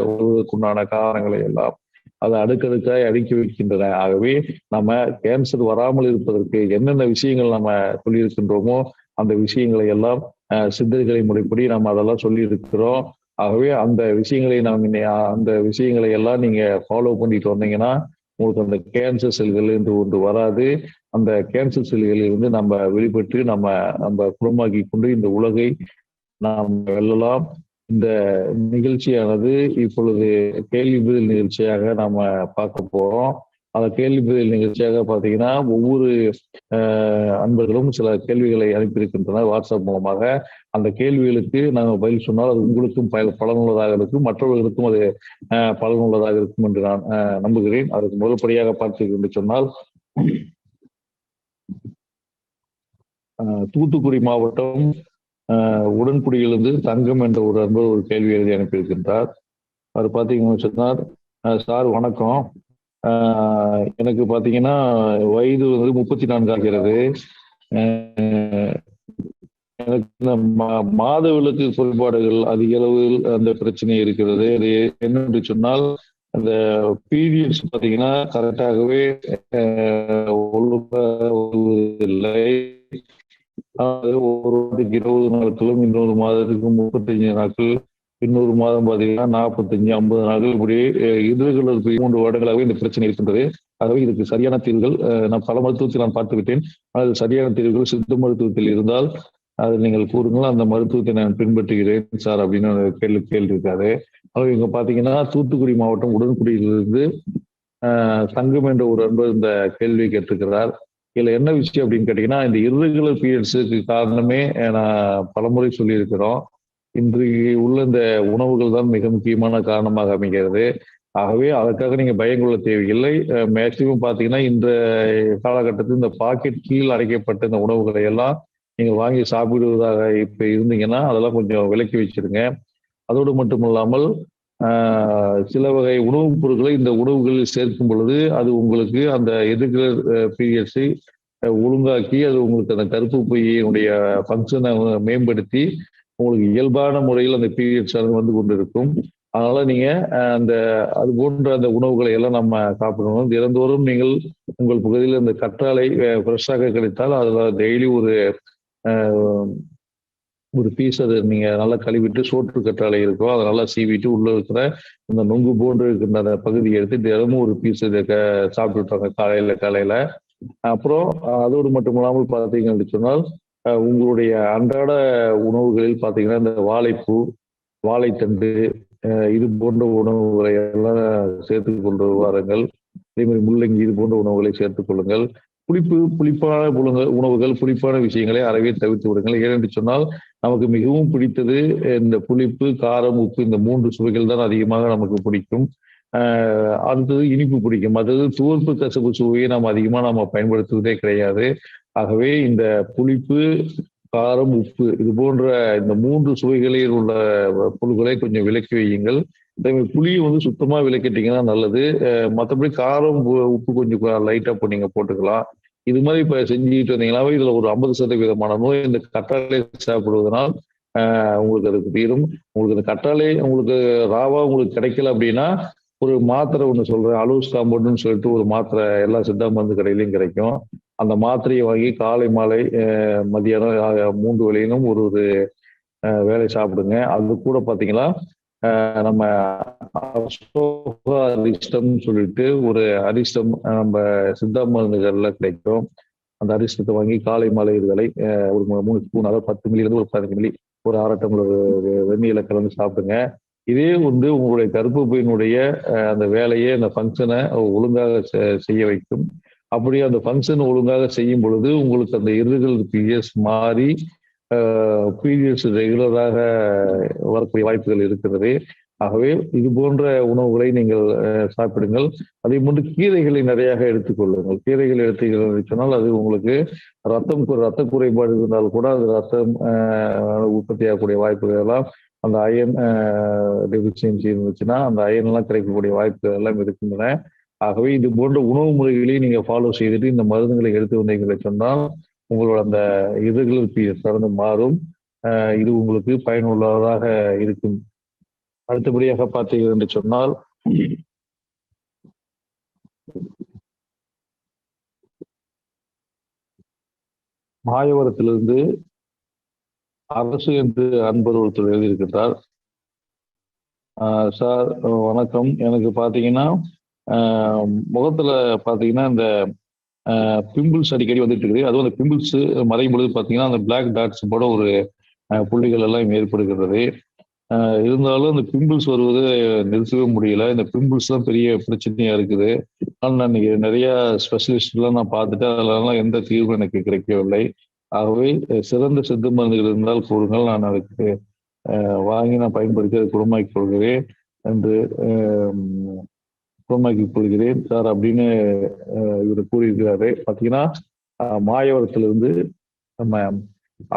வருவதற்குண்டான காரணங்களை எல்லாம் அதை அடுக்கடுக்காய் அடுக்கி வைக்கின்றன. ஆகவே நம்ம கேன்சர் வராமல் இருப்பதற்கு என்னென்ன விஷயங்கள் நம்ம சொல்லியிருக்கின்றோமோ அந்த விஷயங்களை எல்லாம் சித்தர்களை முறைப்படி நம்ம அதெல்லாம் சொல்லி இருக்கிறோம். ஆகவே அந்த விஷயங்களை எல்லாம் நீங்க ஃபாலோ பண்ணிட்டு வந்தீங்கன்னா உங்களுக்கு அந்த கேன்சர் செல்கள் என்று ஒன்று வராது. அந்த கேன்சர் செல்களில் இருந்து நம்ம வெளிப்பட்டு நம்ம குணமாக்கி கொண்டு இந்த உலகை நாம் வெல்லலாம். இந்த நிகழ்ச்சியானது இப்பொழுது கேள்வி பதில் நிகழ்ச்சியாக நாம பார்க்க போறோம். அந்த கேள்வி பதில் நிகழ்ச்சியாக பார்த்தீங்கன்னா, ஒவ்வொரு அன்பர்களும் சில கேள்விகளை அனுப்பியிருக்கின்றனர் வாட்ஸ்அப் மூலமாக. அந்த கேள்விகளுக்கு நாங்க பதில் சொன்னால் அது உங்களுக்கும் பலனுள்ளதாக இருக்கும், மற்றவர்களுக்கும் அது பலனுள்ளதாக இருக்கும் என்று நான் நம்புகிறேன். அதுக்கு முதல்படியாக பார்த்தீர்கள் என்று சொன்னால், தூத்துக்குடி மாவட்டம் உடன்குடியிலிருந்து தங்கம் என்ற ஒரு அன்பர் ஒரு கேள்வி எழுதி அனுப்பியிருக்கின்றார். அவர் பார்த்தீங்கன்னு சொன்னார், சார் வணக்கம், எனக்கு பார்த்தீங்கன்னா வயது வந்து 34 ஆகிறது. எனக்கு இந்த மாதவிலக்கு குறைபாடுகள் அதிக அளவில் அந்த பிரச்சனை இருக்கிறது. அது என்னென்று சொன்னால், அந்த பீரியட்ஸ் பார்த்தீங்கன்னா கரெக்டாகவே இல்லை. ஒரு வாரத்துக்கு 20 நாட்களும், இன்னொரு மாதத்துக்கு 35 நாட்கள், இன்னொரு மாதம் பார்த்தீங்கன்னா 45, 50 நாட்கள், இப்படி இதழ்கள் 3 வருடங்களாகவே இந்த பிரச்சனை இருக்கின்றது. ஆகவே இதுக்கு சரியான தீர்வுகள் நான் பல மருத்துவத்தில் நான் பார்த்து விட்டேன். ஆனால் சரியான தீர்வுகள் சித்த மருத்துவத்தில் இருந்தால் அது நீங்கள் கூறுங்கள், அந்த மருத்துவத்தை நான் பின்பற்றுகிறேன் சார் அப்படின்னு கேள்வி இருக்காது. ஆகவே இங்க பாத்தீங்கன்னா தூத்துக்குடி மாவட்டம் உடன்குடியிலிருந்து தங்கம் என்ற ஒரு அன்பர் இந்த கேள்வி கேட்டிருக்கிறார். இதுல என்ன விஷயம் அப்படின்னு கேட்டீங்கன்னா, இந்த இர்ரெகுலர் பீரியட்ஸுக்கு காரணமே நான் பலமுறை சொல்லியிருக்கிறோம். இன்றைக்கு உள்ள இந்த உணவுகள் தான் மிக முக்கியமான காரணமாக அமைகிறது. ஆகவே அதற்காக நீங்க பயங்கொள்ள தேவையில்லை. மேக்சிமம் பாத்தீங்கன்னா இந்த காலகட்டத்தில் இந்த பாக்கெட் கீழ் அடைக்கப்பட்ட இந்த உணவுகளை எல்லாம் நீங்க வாங்கி சாப்பிடுவதாக இப்ப இருந்தீங்கன்னா அதெல்லாம் கொஞ்சம் விலக்கி வச்சிருங்க. அதோடு மட்டும் இல்லாமல் சில வகை உணவுப் பொருட்களை இந்த உணவுகளில் சேர்க்கும் பொழுது அது உங்களுக்கு அந்த எதிர்கிற பீரியட்ஸை ஒழுங்காக்கி அது உங்களுக்கு அந்த கருப்பு பையினுடைய ஃபங்க்ஷனை மேம்படுத்தி உங்களுக்கு இயல்பான முறையில் அந்த பீரியட்ஸ் வந்து கொண்டிருக்கும். அதனால நீங்க அந்த அது போன்ற அந்த உணவுகளை எல்லாம் நம்ம சாப்பிடணும். தினந்தோறும் நீங்கள் உங்கள் பகுதியில் அந்த கற்றாழை ஃப்ரெஷ்ஷாக கிடைத்தால் அதில் டெய்லி ஒரு பீஸ் அதை நீங்க நல்லா கழுவிட்டு சோற்று கற்றாழை இருக்கும் அதை நல்லா சீவிட்டு உள்ள இருக்கிற இந்த நொங்கு போன்று இருக்கின்ற அந்த பகுதியை எடுத்து தினமும் ஒரு பீஸ் இதை சாப்பிட்டுட்டாங்க காலையில. அப்புறம் அதோடு மட்டும் இல்லாமல் பார்த்தீங்கன்னு சொன்னால் உங்களுடைய அன்றாட உணவுகளில் பார்த்தீங்கன்னா இந்த வாழைப்பூ, வாழைத்தண்டு, இது போன்ற உணவுகளை எல்லாம் சேர்த்து கொண்டு வாருங்கள். அதே மாதிரி முள்ளங்கி இது போன்ற உணவுகளை சேர்த்துக் கொள்ளுங்கள். புளிப்பான உணவுகள், புளிப்பான விஷயங்களை அறவே தவிர்த்து விடுங்கள். ஏனென்று சொன்னால் நமக்கு மிகவும் பிடித்தது இந்த புளிப்பு, காரம், உப்பு, இந்த 3 சுவைகள் தான் அதிகமாக நமக்கு பிடிக்கும். அடுத்தது இனிப்பு பிடிக்கும். அதாவது துவர்ப்பு கசப்பு சுவையை நாம் அதிகமாக பயன்படுத்துவதே கிடையாது. ஆகவே இந்த புளிப்பு, காரம், உப்பு இது போன்ற இந்த 3 சுவைகளில் உள்ள பொருட்களை கொஞ்சம் விலக்கி வையுங்கள். புளியை வந்து சுத்தமா விலக்கிட்டீங்கன்னா நல்லது. மற்றபடி காரம், உப்பு கொஞ்சம் லைட்டா நீங்க போட்டுக்கலாம். இது மாதிரி இப்ப செஞ்சுக்கிட்டு வந்தீங்கன்னாவே இதுல ஒரு 50% நோய் இந்த கற்றாழை சாப்பிடுவதனால் உங்களுக்கு அதுக்கு தீரும். உங்களுக்கு இந்த கற்றாழை உங்களுக்கு ராவா உங்களுக்கு கிடைக்கல அப்படின்னா ஒரு மாத்திரை ஒண்ணு சொல்றேன், அலூஸ் காம்பவுண்டுன்னு சொல்லிட்டு ஒரு மாத்திரை எல்லா சித்தா மருந்து கடையிலையும் கிடைக்கும். அந்த மாத்திரையை வாங்கி காலை மாலை மதியானம் 3 வேளையிலும் ஒரு வேலை சாப்பிடுங்க. அது கூட பாத்தீங்கன்னா நம்ம அரிஷ்டம் சொல்லிட்டு ஒரு அரிஷ்டம் நம்ம சித்தா மருந்துகள்ல கிடைக்கும். அந்த அரிஷ்டத்தை வாங்கி காலை மாலை வேலை ஒரு 3 ஸ்பூன், அதாவது 10 மில்லி இருந்து ஒரு 15 மில்லி ஒரு 1/2 டம்ளர் வெந்நீர்ல கலந்து சாப்பிடுங்க. இதே வந்து உங்களுடைய கர்ப்பப்பையினுடைய அந்த வேலையை அந்த ஃபங்க்ஷனை ஒழுங்காக செய்ய வைக்கும். அப்படியே அந்த ஃபங்க்ஷன் ஒழுங்காக செய்யும் பொழுது உங்களுக்கு அந்த இர்ரெகுலர் பீரியட்ஸ் மாறி பீரியட்ஸ் ரெகுலராக வரக்கூடிய வாய்ப்புகள் இருக்கிறது. ஆகவே இது போன்ற உணவுகளை நீங்கள் சாப்பிடுங்கள். அதே போன்று கீரைகளை நிறையாக எடுத்துக்கொள்ளுங்கள். கீரைகள் எடுத்துக்கிறது சொன்னால் அது உங்களுக்கு ரத்த குறைபாடு இருந்தால் கூட அது ரத்தம் உற்பத்தியாகக்கூடிய வாய்ப்புகள் எல்லாம், அந்த அயன் டெபிஷியன்சி இருந்துச்சுன்னா அந்த அயன் எல்லாம் கிடைக்கக்கூடிய வாய்ப்புகள் எல்லாம் இருக்கின்றன. ஆகவே இது போன்ற உணவு முறைகளை நீங்க ஃபாலோ செய்துட்டு இந்த மருந்துகளை எடுத்து வந்தீங்களை சொன்னால் உங்களோட அந்த இர்ரெகுலர் பீரியட்ஸ் தொடர்ந்து மாறும். இது உங்களுக்கு பயனுள்ளதாக இருக்கும். அடுத்தபடியாக பார்த்தீர்கள் என்று சொன்னால் மாயவரத்திலிருந்து அரசு என்று அன்பர் ஒருத்தர் எழுதியிருக்கிறார். சார் வணக்கம், எனக்கு பார்த்தீங்கன்னா முகத்துல பார்த்தீங்கன்னா இந்த பிம்பிள்ஸ் அடிக்கடி வந்துட்டு இருக்குது. அதுவும் அந்த பிம்பிள்ஸ் மறையும் பொழுது பார்த்தீங்கன்னா அந்த பிளாக் டாட்ஸ் போட ஒரு புள்ளிகள் எல்லாம் ஏற்படுகிறது. இருந்தாலும் அந்த பிம்பிள்ஸ் வருவது நிறுத்தவே முடியல. இந்த பிம்பிள்ஸ் தான் பெரிய பிரச்சனையா இருக்குது. ஆனா நான் இன்னைக்கு நிறைய ஸ்பெஷலிஸ்ட்லாம் நான் பார்த்துட்டேன். அதுலலாம் எந்த தீர்வும் எனக்கு கிடைக்கவில்லை. ஆகவே சிறந்த சித்த மருந்துகள் இருந்தால் கூறுங்கள். நான் அதுக்கு வாங்கி நான் பயன்படுத்தி அதை குணமாக்கிக் கொள்கிறேன் என்று குணமாக்கிக் கொள்கிறேன் சார் அப்படின்னு இவர் கூறியிருக்கிறாரு. பார்த்தீங்கன்னா மாயவரத்திலிருந்து நம்ம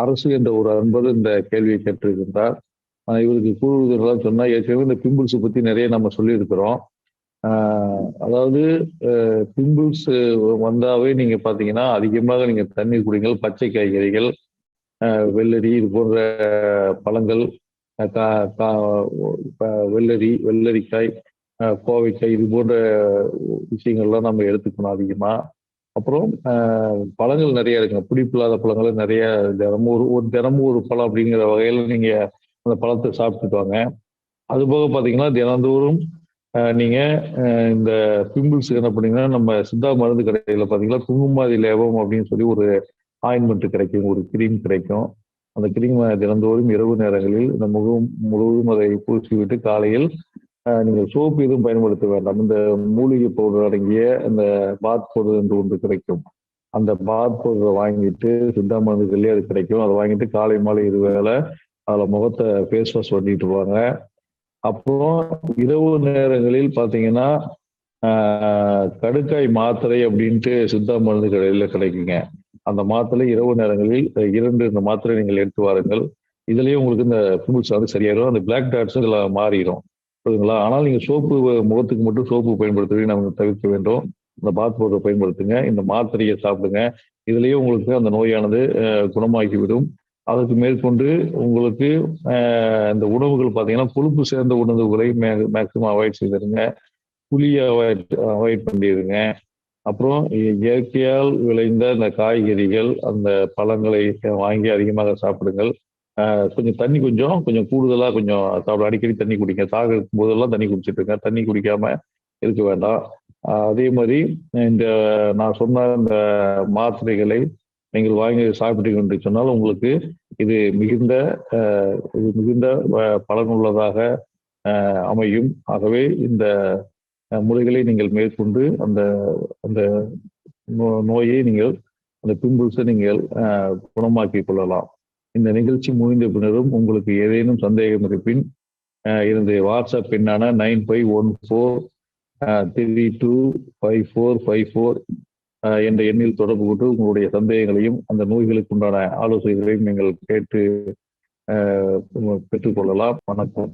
அரசு என்ற ஒரு அன்பர் இந்த கேள்வியை கேட்டிருக்கின்றார். இவருக்கு கூறுவதெல்லாம் சொன்னா ஏற்கனவே இந்த பிம்பிள்ஸ் பத்தி நிறைய நம்ம சொல்லியிருக்கிறோம். அதாவது பிம்பிள்ஸ் வந்தாவே நீங்க பாத்தீங்கன்னா அதிகமாக நீங்க தண்ணீர் குடிங்கள், பச்சை காய்கறிகள், வெள்ளரி இது போன்ற பழங்கள், வெள்ளரி, வெள்ளரிக்காய், கோவைக்காய் இது போன்ற விஷயங்கள்லாம் நம்ம எடுத்துக்கணும் அதிகமா. அப்புறம் பழங்கள் நிறைய இருக்குங்க. பிடிப்பில்லாத பழங்கள் நிறைய தினமும் ஒரு பழம் அப்படிங்கிற வகையில் நீங்க அந்த பழத்தை சாப்பிட்டுட்டு வாங்க. அது போக பார்த்தீங்கன்னா தினந்தோறும் நீங்க இந்த பிம்பிள்ஸ் என்ன பண்ணீங்கன்னா நம்ம சித்தா மருந்து கடையில் பார்த்தீங்கன்னா குங்குமாதி லேபம் அப்படின்னு சொல்லி ஒரு ஆயின்மெண்ட் கிடைக்கும், ஒரு கிரீம் கிடைக்கும். அந்த கிரீம் தினந்தோறும் இரவு நேரங்களில் இந்த முகம் முழுவதும் அதை பூசி விட்டு காலையில் நீங்கள் சோப்பு எதுவும் பயன்படுத்த வேண்டாம். இந்த மூலிகை பவுடர் அடங்கிய அந்த பாத் பவுடர் என்று ஒன்று கிடைக்கும். அந்த பாத் பவுடரை வாங்கிட்டு சித்தா மருந்துகள்லேயே அது கிடைக்கும். அதை வாங்கிட்டு காலை மாலை வேளை அதில் முகத்தை ஃபேஸ் வாஷ் பண்ணிட்டு போவாங்க. அப்புறம் இரவு நேரங்களில் பார்த்தீங்கன்னா கடுக்காய் மாத்திரை அப்படின்ட்டு சித்தா மருந்து கடையில் கிடைக்குங்க. அந்த மாத்திரை இரவு நேரங்களில் 2 இந்த மாத்திரை நீங்கள் எடுத்து வாருங்கள். இதுலயே உங்களுக்கு இந்த பிம்பிள்ஸ் வந்து சரியாயிடும். அந்த பிளாக் டாட்ஸ் இதுல மாறிடும். புரியுதுங்களா? ஆனால் நீங்க சோப்பு முகத்துக்கு மட்டும் சோப்பு பயன்படுத்துவதை நம்ம தவிர்க்க வேண்டும். இந்த பாத் பவுடரை பயன்படுத்துங்க. இந்த மாத்திரையை சாப்பிடுங்க. இதுலயே உங்களுக்கு அந்த நோயானது குணமாகிவிடும். அதற்கு மேற்கொண்டு உங்களுக்கு இந்த உணவுகள் பார்த்தீங்கன்னா கொழுப்பு சேர்ந்த உணவுகளை மேக்சிமம் அவாய்ட் செய்திருங்க. புளியை அவாய்ட் பண்ணிடுங்க. அப்புறம் இயற்கையால் விளைந்த இந்த காய்கறிகள், அந்த பழங்களை வாங்கி அதிகமாக சாப்பிடுங்கள். கொஞ்சம் தண்ணி கொஞ்சம் கூடுதலா கொஞ்சம் சாப்பிட அடிக்கடி தண்ணி குடிங்க. இருக்கும் போதெல்லாம் தண்ணி குடிச்சிட்டு இருங்க. தண்ணி குடிக்காம இருக்க வேண்டாம். அதே மாதிரி இந்த நான் சொன்ன இந்த மாத்திரைகளை நீங்கள் வாங்கி சாப்பிட்டீங்க என்று சொன்னால் உங்களுக்கு இது மிகுந்த பலனுள்ளதாக அமையும். ஆகவே இந்த முறைகளை நீங்கள் மேற்கொண்டு அந்த அந்த நோயை நீங்கள் அந்த பிம்பிள்ஸை நீங்கள் குணமாக்கிக் கொள்ளலாம். இந்த நிகழ்ச்சி முடிந்த பின்னரும் உங்களுக்கு ஏதேனும் சந்தேகம் இருப்பின் எனது வாட்ஸ்அப் எண்ணான 9514325454 என்ற எண்ணில் தொடர்பு கொண்டு உங்களுடைய சந்தேகங்களையும் அந்த நோய்களுக்கு உண்டான ஆலோசனைகளையும் நீங்கள் கேட்டு பெற்றுக்கொள்ளலாம். வணக்கம்.